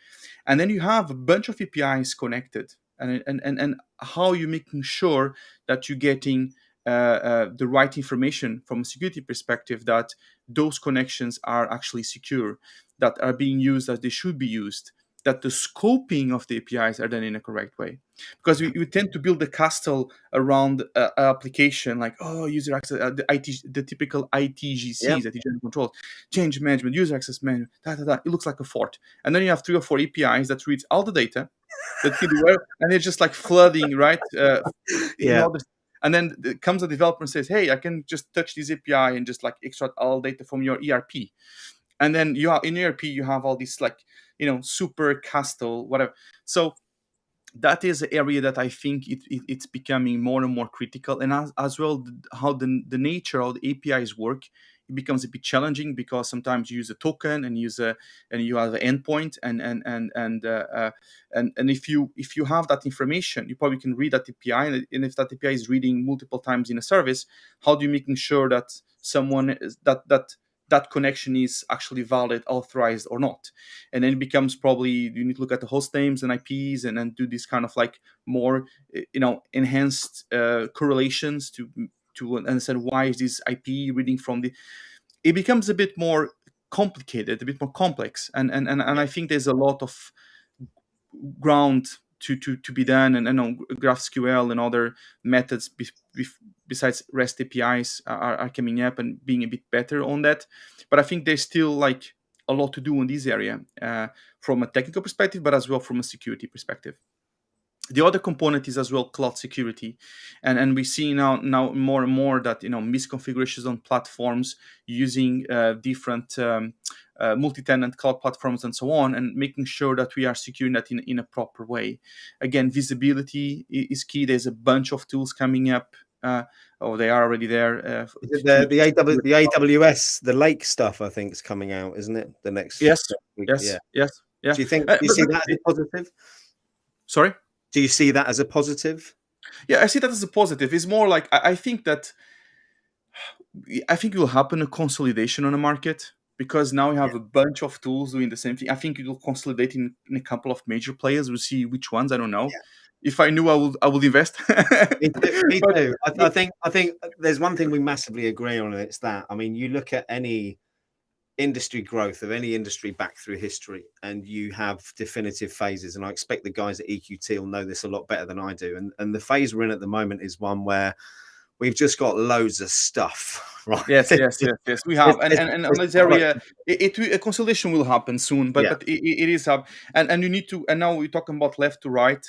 And then you have a bunch of APIs connected, and how you're making sure that you're getting the right information from a security perspective, that those connections are actually secure, that are being used as they should be used, that the scoping of the APIs are done in a correct way. Because we tend to build a castle around an application, like, user access, the typical ITGCs, intelligent control, change management, user access management, it looks like a fort. And then you have 3 or 4 APIs that reads all the data, that and it's just like flooding, right? And then comes a developer and says, hey, I can just touch this API and just like extract all data from your ERP. And then in ERP, you have all these like, super castle, whatever. So that is an area that I think it's becoming more and more critical. And as well, how the nature of the APIs work, it becomes a bit challenging, because sometimes you use a token and you have an endpoint, and if you have that information, you probably can read that API, and if that API is reading multiple times in a service, how do you making sure that someone that connection is actually valid, authorized, or not? And then it becomes probably you need to look at the host names and IPs, and then do this kind of like more enhanced correlations to understand why is this IP reading from the. It becomes a bit more complicated, a bit more complex, and I think there's a lot of ground to be done, and GraphQL and other methods besides REST APIs are coming up and being a bit better on that. But I think there's still like a lot to do in this area from a technical perspective, but as well from a security perspective. The other component is as well cloud security, and we see now more and more that misconfigurations on platforms using different multi-tenant cloud platforms and so on, and making sure that we are securing that in a proper way. Again, visibility is key. There's a bunch of tools coming up. They are already there. The AWS, the Lake stuff, I think, is coming out, isn't it? The next week. Yes. Do you think? Do you see that as a positive? Sorry. Do you see that as a positive? Yeah, I see that as a positive. It's more like I think it will happen a consolidation on the market, because now we have a bunch of tools doing the same thing. I think it will consolidate in a couple of major players. We'll see which ones. I don't know. If I knew, I would invest. Me too. I think there's one thing we massively agree on, and it's that. I mean, you look at any industry growth of any industry back through history, and you have definitive phases, and I expect the guys at EQT will know this a lot better than I do, and the phase we're in at the moment is one where we've just got loads of stuff, right? Yes, we have, and on this area, a consolidation will happen soon, but it is up, and you need to, and now we're talking about left to right,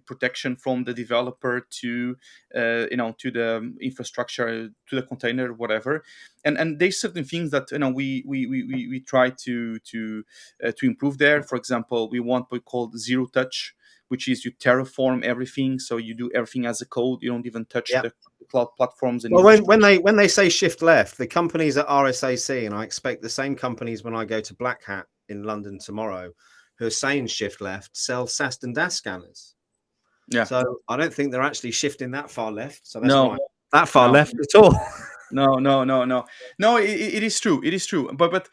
protection from the developer to to the infrastructure, to the container, whatever, and there's certain things that we try to improve there. For example, we want what we call zero touch, which is you terraform everything, so you do everything as a code. You don't even touch the cloud platforms. And when they say shift left, the companies at RSAC, and I expect the same companies when I go to Black Hat in London tomorrow, who are saying shift left, sell SAST and DAS scanners. Yeah. So I don't think they're actually shifting that far left. So that's not that far left at all. No. It is true. It is true. But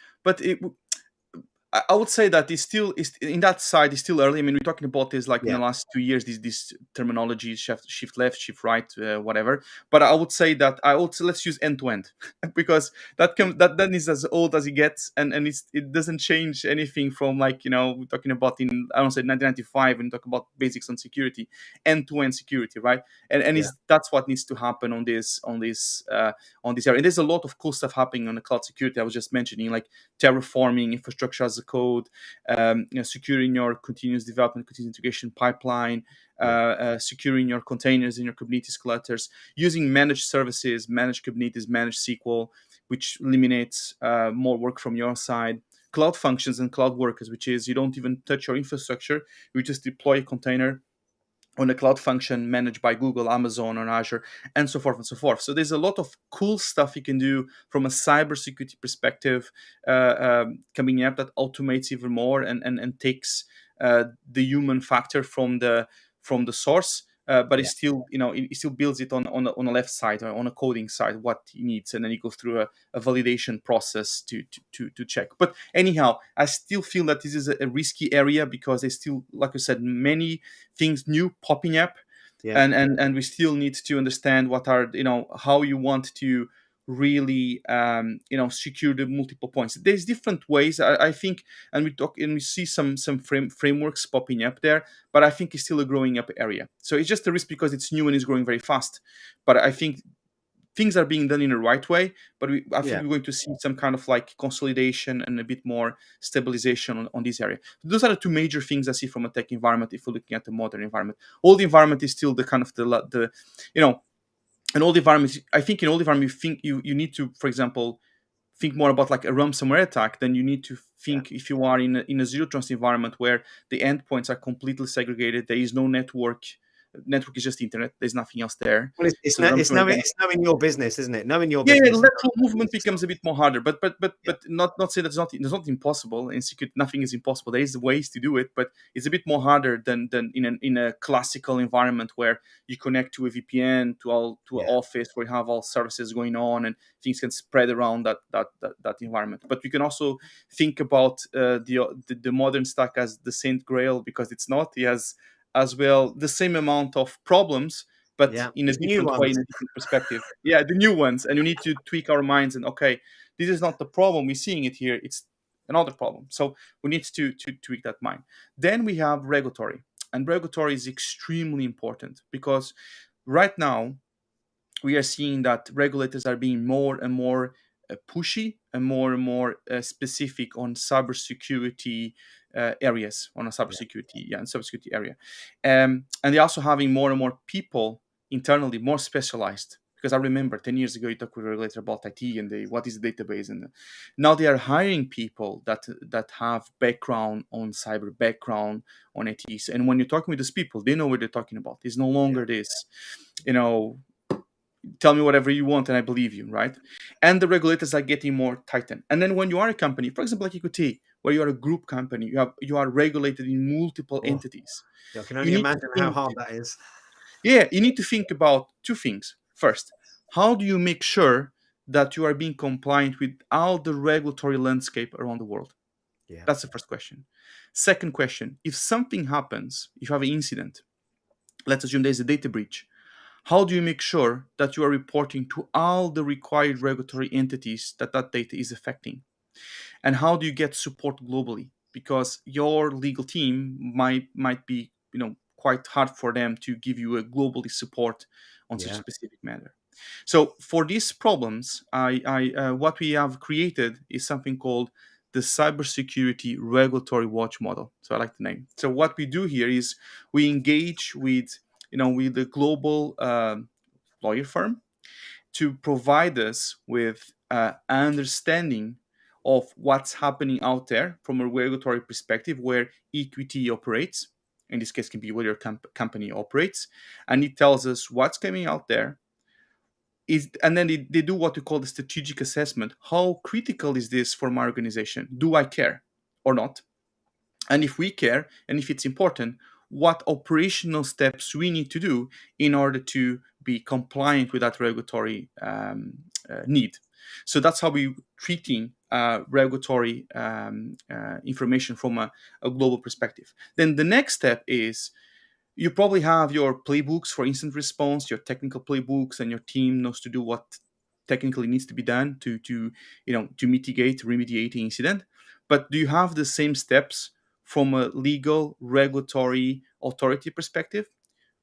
I would say that it's still in that side. It's still early. I mean, we're talking about this like in Yeah, the last 2 years. This terminology shift left, shift right, whatever. But I would say that I would let's use end to end because that then is as old as it gets, and it doesn't change anything from like we're talking about in I don't say 1995 when we talk about basics on security, end to end security, right? And yeah, that's what needs to happen on this area. And there's a lot of cool stuff happening on the cloud security. I was just mentioning like terraforming infrastructure as a code, securing your continuous development, continuous integration pipeline, yeah, securing your containers in your Kubernetes clusters, using managed services, managed Kubernetes, managed SQL, which eliminates more work from your side. Cloud functions and cloud workers, which is you don't even touch your infrastructure, you just deploy a container on a cloud function managed by Google, Amazon, or Azure, and so forth and so forth. So there's a lot of cool stuff you can do from a cybersecurity perspective coming up that automates even more and takes the human factor from the source. But yeah, it still, it still builds it on the left side or on a coding side what he needs, and then he goes through a validation process to check. But anyhow, I still feel that this is a risky area because there's still, like I said, many things new popping up, yeah, and we still need to understand what are how you want to really secure the multiple points. There's different ways, I think, and we see some frameworks popping up there, but I think it's still a growing up area. So it's just a risk because it's new and it's growing very fast. But I think things are being done in the right way, but I think yeah, we're going to see some kind of like consolidation and a bit more stabilization on this area. Those are the two major things I see from a tech environment if we're looking at the modern environment. Old environment is still the kind of the an old environment. I think in old environment, you think you need to, for example, think more about like a ransomware attack than you need to yeah. think if you are in a zero trust environment where the endpoints are completely segregated. There is no network. Network is just internet. There's nothing else there. Well, So the ransomware it's knowing your business, isn't it? Knowing your yeah, business. lateral movement becomes a bit more harder, Yeah, but not say that's not it's not impossible. In security, nothing is impossible. There is ways to do it, but it's a bit more harder than in a classical environment where you connect to a VPN to an yeah, office where you have all services going on and things can spread around that environment. But we can also think about the modern stack as the Saint Grail because it's not. It has as well the same amount of problems but yeah. in a It's new different way, in ones. a different perspective. Yeah, the new ones, and you need to tweak our minds. And okay, this is not the problem. We're seeing it here. It's another problem. So we need to tweak that mind. Then we have regulatory, and regulatory is extremely important because right now we are seeing that regulators are being more and more pushy and more specific on cybersecurity areas, on a Yeah, cybersecurity, yeah, and cybersecurity area, and they're also having more and more people internally, more specialized. Because I remember 10 years ago, you talked with a regulator about IT and what is the database, and now they are hiring people that have background on cyber, background on IT. And when you're talking with these people, they know what they're talking about. It's no yeah, longer this, you know, tell me whatever you want and I believe you, right? And the regulators are getting more tightened. And then when you are a company, for example, like EQT, where you are a group company, you are regulated in multiple oh, entities. yeah. I can You only need to imagine how think, hard that is. yeah, you need to think about two things. First, how do you make sure that you are being compliant with all the regulatory landscape around the world? Yeah, That's the first question. Second question, if something happens, if you have an incident, let's assume there's a data breach, how do you make sure that you are reporting to all the required regulatory entities that data is affecting? And how do you get support globally? Because your legal team might be, quite hard for them to give you a globally support on such a yeah, specific matter. So for these problems, what we have created is something called the cybersecurity regulatory watch model. So I like the name. So what we do here is we engage with the global lawyer firm to provide us with understanding of what's happening out there from a regulatory perspective where equity operates. In this case, can be where your company operates, and it tells us what's coming out there. And then they do what we call the strategic assessment. How critical is this for my organization? Do I care or not? And if we care and if it's important, what operational steps we need to do in order to be compliant with that regulatory need. So that's how we're treating regulatory information from a global perspective. Then the next step is you probably have your playbooks for incident response, your technical playbooks, and your team knows to do what technically needs to be done to mitigate, remediate the incident. But do you have the same steps from a legal regulatory authority perspective?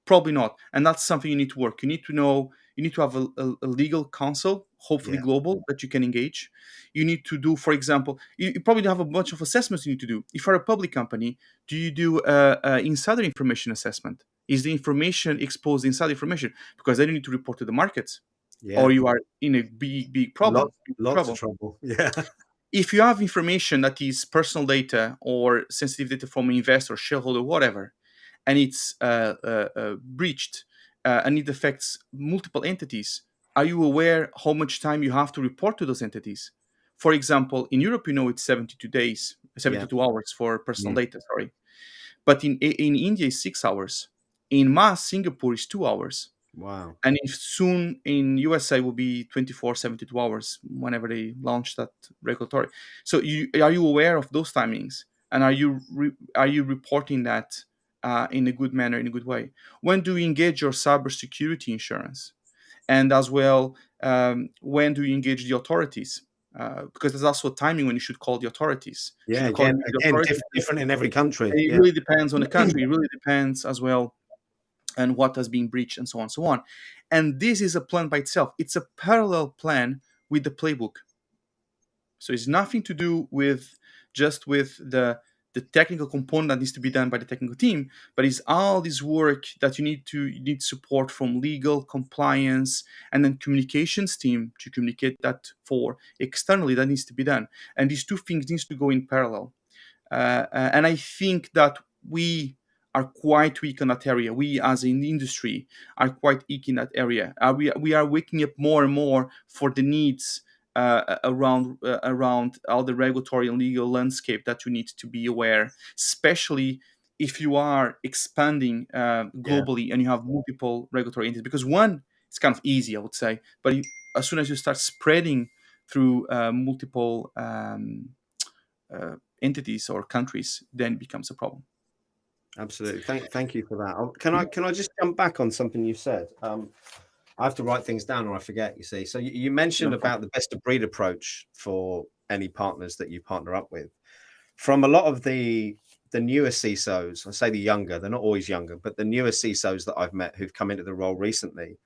Probably not. And that's something you need to work. You need to know, you need to have a legal counsel, hopefully Yeah. global, that you can engage. You need to do, for example, you probably have a bunch of assessments you need to do. If you're a public company, do you do a insider information assessment? Is the information exposed inside information? Because then you need to report to the markets, Yeah. or you are in a big problem. Lots, big lots of trouble. trouble. Yeah. If you have information that is personal data or sensitive data from an investor, shareholder, whatever, and it's breached and it affects multiple entities, are you aware how much time you have to report to those entities? For example, in Europe, it's 72 days, Yeah. 72 hours for personal Mm. data, sorry. But in India, it's 6 hours. In Singapore, is 2 hours. Wow. And if soon in USA will be 24, 72 hours whenever they launch that regulatory. So are you aware of those timings? And are you reporting that in a good manner, in a good way? When do you engage your cybersecurity insurance? And as well, when do you engage the authorities? Because there's also timing when you should call the authorities. Should Yeah. you call Again, the authorities? different in every country. And it Yeah. really depends on the country. It really depends as well and what has been breached and so on and so on. And this is a plan by itself. It's a parallel plan with the playbook. So it's nothing to do with just with the technical component that needs to be done by the technical team, but it's all this work that you need support from legal, compliance, and then communications team to communicate that for externally that needs to be done. And these two things needs to go in parallel. And I think that we are quite weak in that area. We, as an industry, are quite weak in that area. We are waking up more and more for the needs around all the regulatory and legal landscape that you need to be aware, especially if you are expanding Yeah. globally and you have multiple regulatory entities. Because one, it's kind of easy, I would say, but as soon as you start spreading through multiple entities or countries, then it becomes a problem. Absolutely. Thank you for that. Can I just jump back on something you said? I have to write things down or I forget, you see. So you mentioned No problem. about the best of breed approach for any partners that you partner up with. From a lot of the newer CISOs, I say the younger, they're not always younger, but the newer CISOs that I've met who've come into the role recently,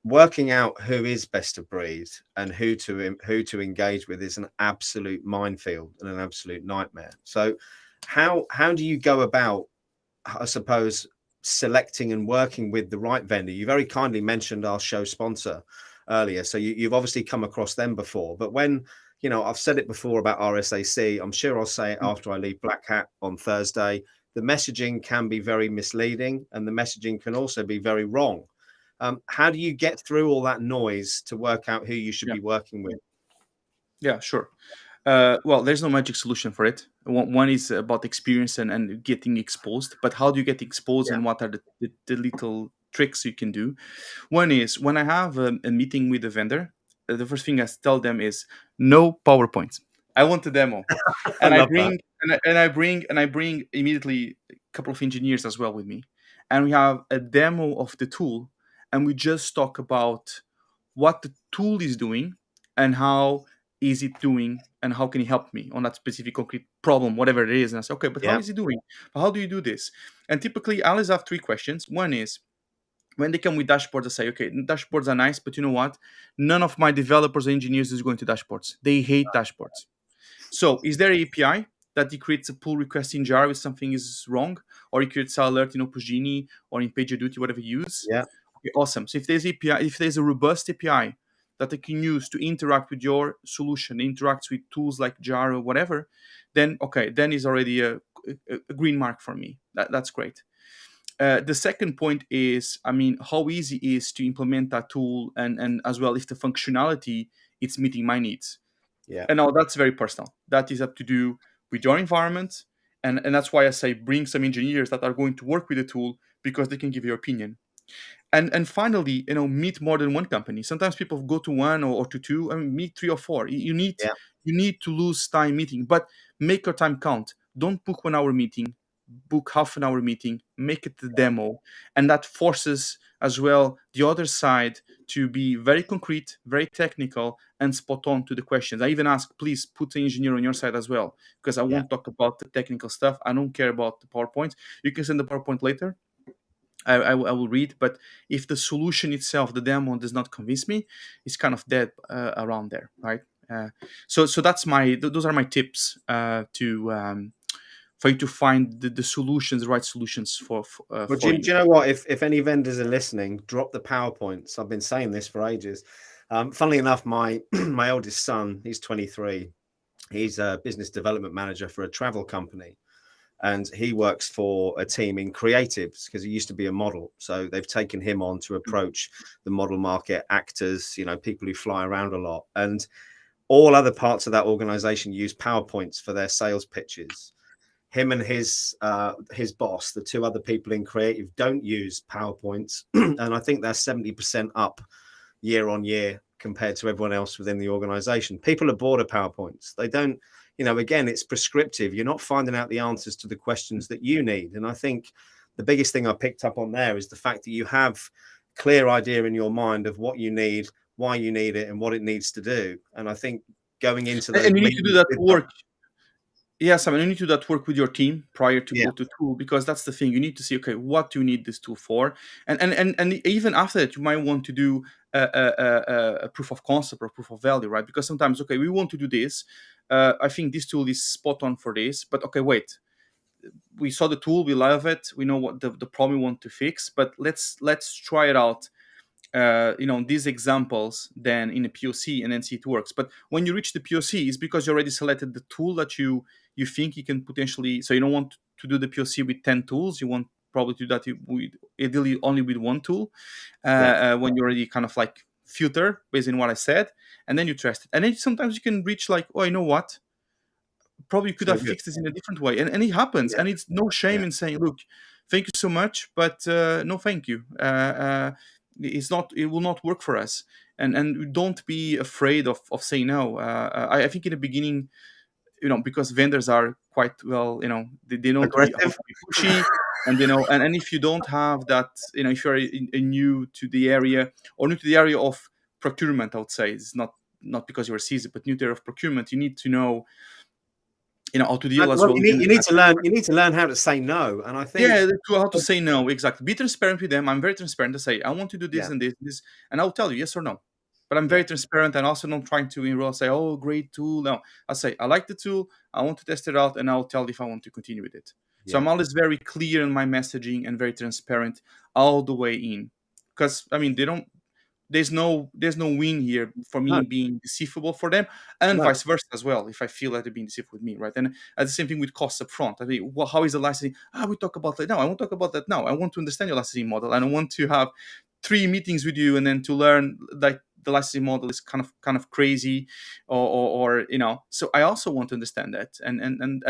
working out who is best of breed and who to engage with is an absolute minefield and an absolute nightmare. So how do you go about, I suppose, selecting and working with the right vendor? You very kindly mentioned our show sponsor earlier, so you've obviously come across them before. But when I've said it before about RSAC, I'm sure I'll say it after I leave Black Hat on Thursday. The messaging can be very misleading, and the messaging can also be very wrong. How do you get through all that noise to work out who you should Yeah, be working with? yeah, sure. Well, there's no magic solution for it. One is about experience and getting exposed. But how do you get exposed, Yeah, and what are the little tricks you can do? One is when I have a meeting with a vendor, the first thing I tell them is no PowerPoints. I want a demo, I and I love that. bring and I bring immediately a couple of engineers as well with me, and we have a demo of the tool, and we just talk about what the tool is doing and how is it doing and how can it help me on that specific concrete problem, whatever it is. And I say, okay, but how Yeah, is it doing? How do you do this? And typically, I always have three questions. One is when they come with dashboards, I say, okay, dashboards are nice, but you know what? None of my developers or engineers is going to dashboards. They hate dashboards. So is there an API that it creates a pull request in jar if something is wrong, or it creates an alert in Opogini or in PagerDuty, whatever you use? yeah, Okay, awesome. So if there's API, if there's a robust API that they can use to interact with your solution, interacts with tools like jar or whatever, then okay, then is already a green mark for me. That's great. The second point is, I mean, how easy it is to implement that tool, and as well if the functionality it's meeting my needs. yeah, And now that's very personal. That is up to do with your environment, and that's why I say bring some engineers that are going to work with the tool because they can give your opinion. And finally, meet more than one company. Sometimes people go to one or to two. I mean, meet three or four. You need yeah. you need to lose time meeting, but make your time count. Don't book 1 hour meeting, book half an hour meeting, make it the demo. And that forces as well the other side to be very concrete, very technical, and spot on to the questions. I even ask, please put the engineer on your side as well, because I won't talk about the technical stuff. I don't care about the PowerPoint. You can send the PowerPoint later. I will read, but if the solution itself, the demo, does not convince me, it's kind of dead around there, right? So that's those are my tips for you to find the solutions, the right solutions for Well, for do you. you know what? If any vendors are listening, drop the PowerPoints. I've been saying this for ages. Funnily enough, my my oldest son, he's 23. He's a business development manager for a travel company, and he works for a team in creatives because he used to be a model. So they've taken him on to approach the model market, actors, people who fly around a lot, and all other parts of that organization use PowerPoints for their sales pitches. Him and his boss, the two other people in creative, don't use PowerPoints, and I think they're 70% up year on year compared to everyone else within the organization. People are bored of PowerPoints. They don't, again, it's prescriptive. You're not finding out the answers to the questions that you need. And I think the biggest thing I picked up on there is the fact that you have clear idea in your mind of what you need, why you need it, and what it needs to do. And I think going into those And you need to do meetings that with work. Yes, I mean, you need to do that work with your team prior to yeah, go to tool, because that's the thing. You need to see, okay, what do you need this tool for? And even after that, you might want to do a proof of concept or proof of value, right? Because sometimes, okay, we want to do this. I think this tool is spot on for this, but okay, wait. We saw the tool, we love it, we know what the problem we want to fix, but let's try it out these examples then in a POC and then see it works. But when you reach the POC, it's because you already selected the tool that you think you can potentially. So you don't want to do the POC with 10 tools. You want probably to do that with ideally only with one tool. When you already kind of like filter based on what I said, and then you test it. And then sometimes you can reach like, oh, you know what? Probably you could so have good. fixed this in a different way, and it happens, Yeah, and it's no shame yeah, in saying, look, thank you so much, but no thank you. It will not work for us, and don't be afraid of saying no. I think in the beginning, because vendors are quite well, they know to be how aggressive. to be pushy, and and if you don't have that, if you're new to the area or new to the area of procurement, I would say it's not because you're a CISO, but new to the area of procurement, you need to know how to deal as Well, well with you need to learn. You need to learn how to say no, and I think yeah, how to say no, exactly. Be transparent with them. I'm very transparent to say I want to do this yeah, and this, and I'll tell you yes or no. But I'm yeah, very transparent and also not trying to enroll, say, oh, great tool. No, I say I like the tool, I want to test it out, and I'll tell if I want to continue with it. So yeah. I'm always very clear in my messaging and very transparent all the way in. Because I mean, there's no win here for No, me being deceivable for them, and no, vice versa as well, if I feel that they're being deceived with me, right? And the same thing with costs up front. I mean, well, how is the licensing? We talk about that now. I won't talk about that now. I want to understand your licensing model. I don't want to have 3 meetings with you and then to learn that the licensing model is kind of crazy, or so I also want to understand that. And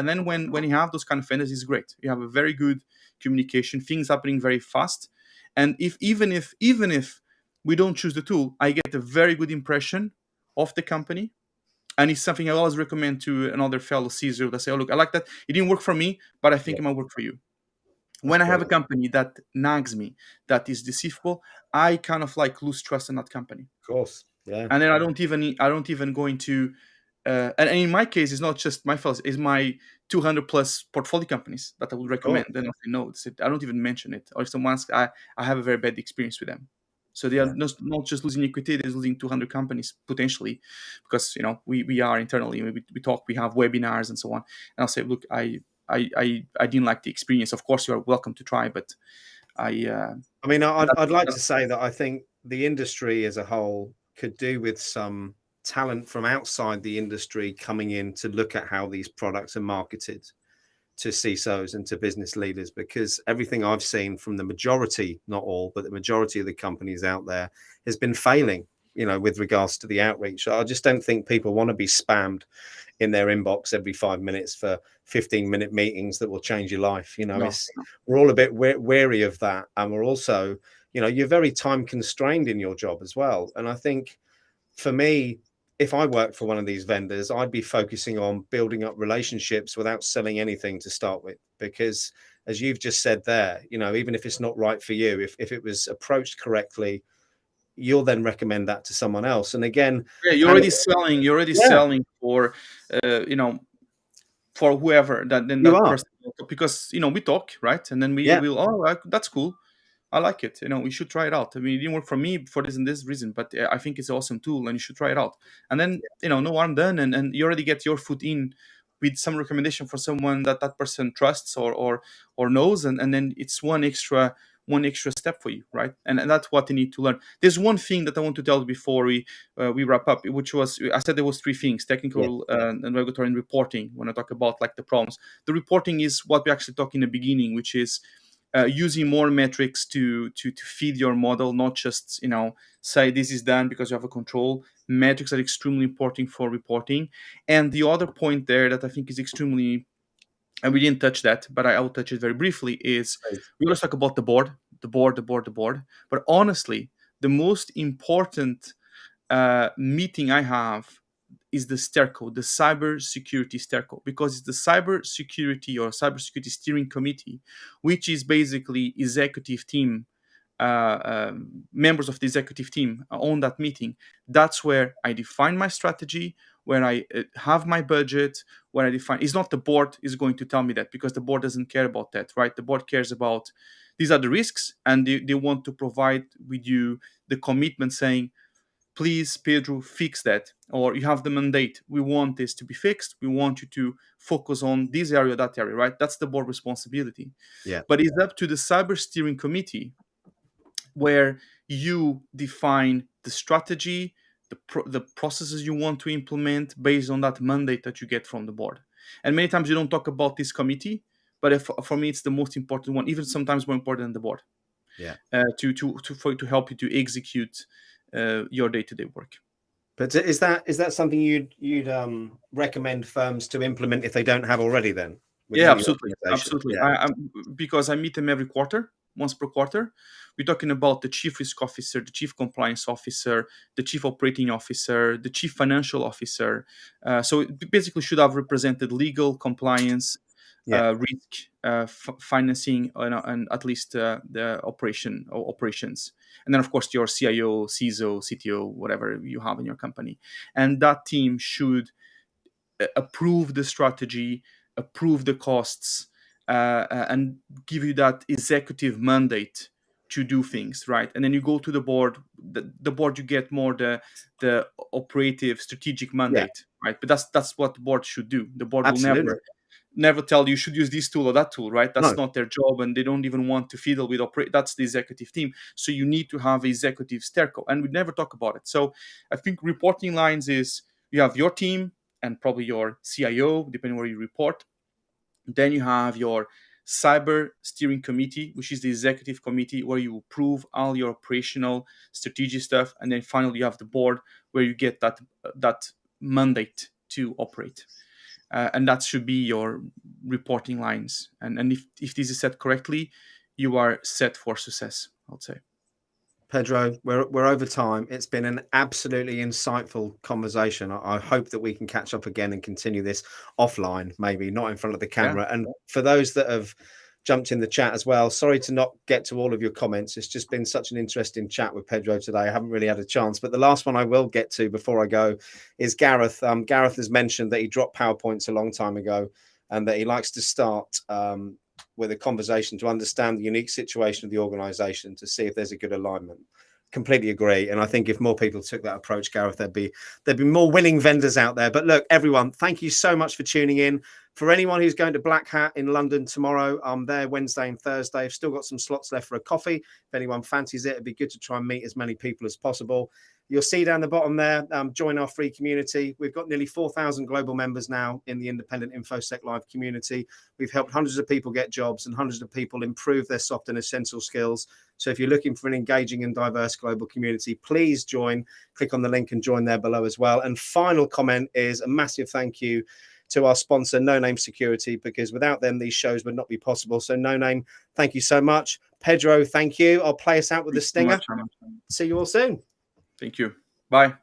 then when you have those kind of vendors, it's great. You have a very good communication, things happening very fast. And even if we don't choose the tool, I get a very good impression of the company. And it's something I always recommend to another fellow CISO that say, oh, look, I like that. It didn't work for me, but I think yeah, it might work for you. that's When I have great. a company that nags me, that is deceivable, I kind of like lose trust in that company. Of course, yeah, And then I don't even go into, and in my case, it's not just my fellows, it's my 200 plus portfolio companies that I would of course, recommend. Then I say, no, I don't even mention it. Or if someone asks, I have a very bad experience with them. So they are yeah. not just losing equity, they're losing 200 companies potentially, because we are internally, we talk, we have webinars and so on. And I'll say, look, I didn't like the experience. Of course, you are welcome to try, but I I mean, I'd like to that's say that I think the industry as a whole could do with some talent from outside the industry coming in to look at how these products are marketed to CISOs and to business leaders, because everything I've seen from the majority, not all, but the majority of the companies out there has been failing, with regards to the outreach. I just don't think people want to be spammed in their inbox every 5 minutes for 15-minute meetings that will change your life. no. We're all a bit wary of that. And we're also, you're very time constrained in your job as well. And I think for me, if I worked for one of these vendors, I'd be focusing on building up relationships without selling anything to start with. Because as you've just said there, even if it's not right for you, if it was approached correctly, you'll then recommend that to someone else. And again, You're already selling. You're already Yeah. selling for, for whoever that then You that are. person, because we talk, right, and then Yeah. will that's cool. I like it. We should try it out. I mean, it didn't work for me for this and this reason, but I think it's an awesome tool, and you should try it out. And then no harm done, and you already get your foot in with some recommendation for someone that person trusts or knows, and then it's one extra step for you, right? And that's what you need to learn. There's one thing that I want to tell you before we wrap up, which was, I said there was three things: technical, and regulatory, and reporting. When I talk about like the problems, the reporting is what we actually talked in the beginning, which is using more metrics to feed your model, not just say this is done because you have a control. Metrics are extremely important for reporting. And the other point there that I think is extremely, and we didn't touch that, but I will touch it very briefly, is we always talk about the board. But honestly, the most important meeting I have is the STERCO, the cybersecurity STERCO, because it's the cybersecurity or cybersecurity steering committee, which is basically executive team, members of the executive team on that meeting. That's where I define my strategy, where I have my budget, where I define. It's not the board is going to tell me that, because the board doesn't care about that, right? The board cares about these are the risks, and they want to provide with you the commitment saying, please, Pedro, fix that. Or you have the mandate. We want this to be fixed. We want you to focus on this area, that area, right? That's the board responsibility. Yeah. But it's up to the cyber steering committee, where you define the strategy, the processes you want to implement based on that mandate that you get from the board. And many times you don't talk about this committee, but for me, it's the most important one, even sometimes more important than the board. Yeah. To help you to execute your day-to-day work. But is that something you'd recommend firms to implement if they don't have already? Then Yeah, absolutely. Yeah. Because I meet them every quarter, once per quarter. We're talking about the chief risk officer, the chief compliance officer, the chief operating officer, the chief financial officer. So it basically should have represented legal, compliance, risk, financing, and at least the operations. And then, of course, your CIO, CISO, CTO, whatever you have in your company. And that team should approve the strategy, approve the costs, and give you that executive mandate to do things, right? And then you go to the board. The board, you get more the operative strategic mandate, right? But that's what the board should do. The board will never tell you should use this tool or that tool, right? That's not their job, and they don't even want to fiddle with that's the executive team. So you need to have executive STERCO, and we never talk about it. So I think reporting lines is, you have your team and probably your CIO, depending where you report. Then you have your cyber steering committee, which is the executive committee where you approve all your operational strategy stuff. And then finally, you have the board where you get that mandate to operate. And that should be your reporting lines. And if this is set correctly, you are set for success, I would say. Pedro, we're over time. It's been an absolutely insightful conversation. I hope that we can catch up again and continue this offline, maybe not in front of the camera. And for those that have jumped in the chat as well, sorry to not get to all of your comments. It's just been such an interesting chat with Pedro today. I haven't really had a chance, but the last one I will get to before I go is Gareth. Gareth has mentioned that he dropped PowerPoints a long time ago and that he likes to start with a conversation to understand the unique situation of the organization to see if there's a good alignment. Completely agree. And I think if more people took that approach, Gareth, there'd be more winning vendors out there. But look, everyone, thank you so much for tuning in. For anyone who's going to Black Hat in London tomorrow, I'm there Wednesday and Thursday. I've still got some slots left for a coffee. If anyone fancies it, it'd be good to try and meet as many people as possible. You'll see down the bottom there, join our free community. We've got nearly 4,000 global members now in the independent InfoSec Live community. We've helped hundreds of people get jobs and hundreds of people improve their soft and essential skills. So if you're looking for an engaging and diverse global community, please join. Click on the link and join there below as well. And final comment is a massive thank you to our sponsor, No Name Security, because without them, these shows would not be possible. So No Name, thank you so much. Pedro, thank you. I'll play us out with the stinger. See you all soon. Thank you. Bye.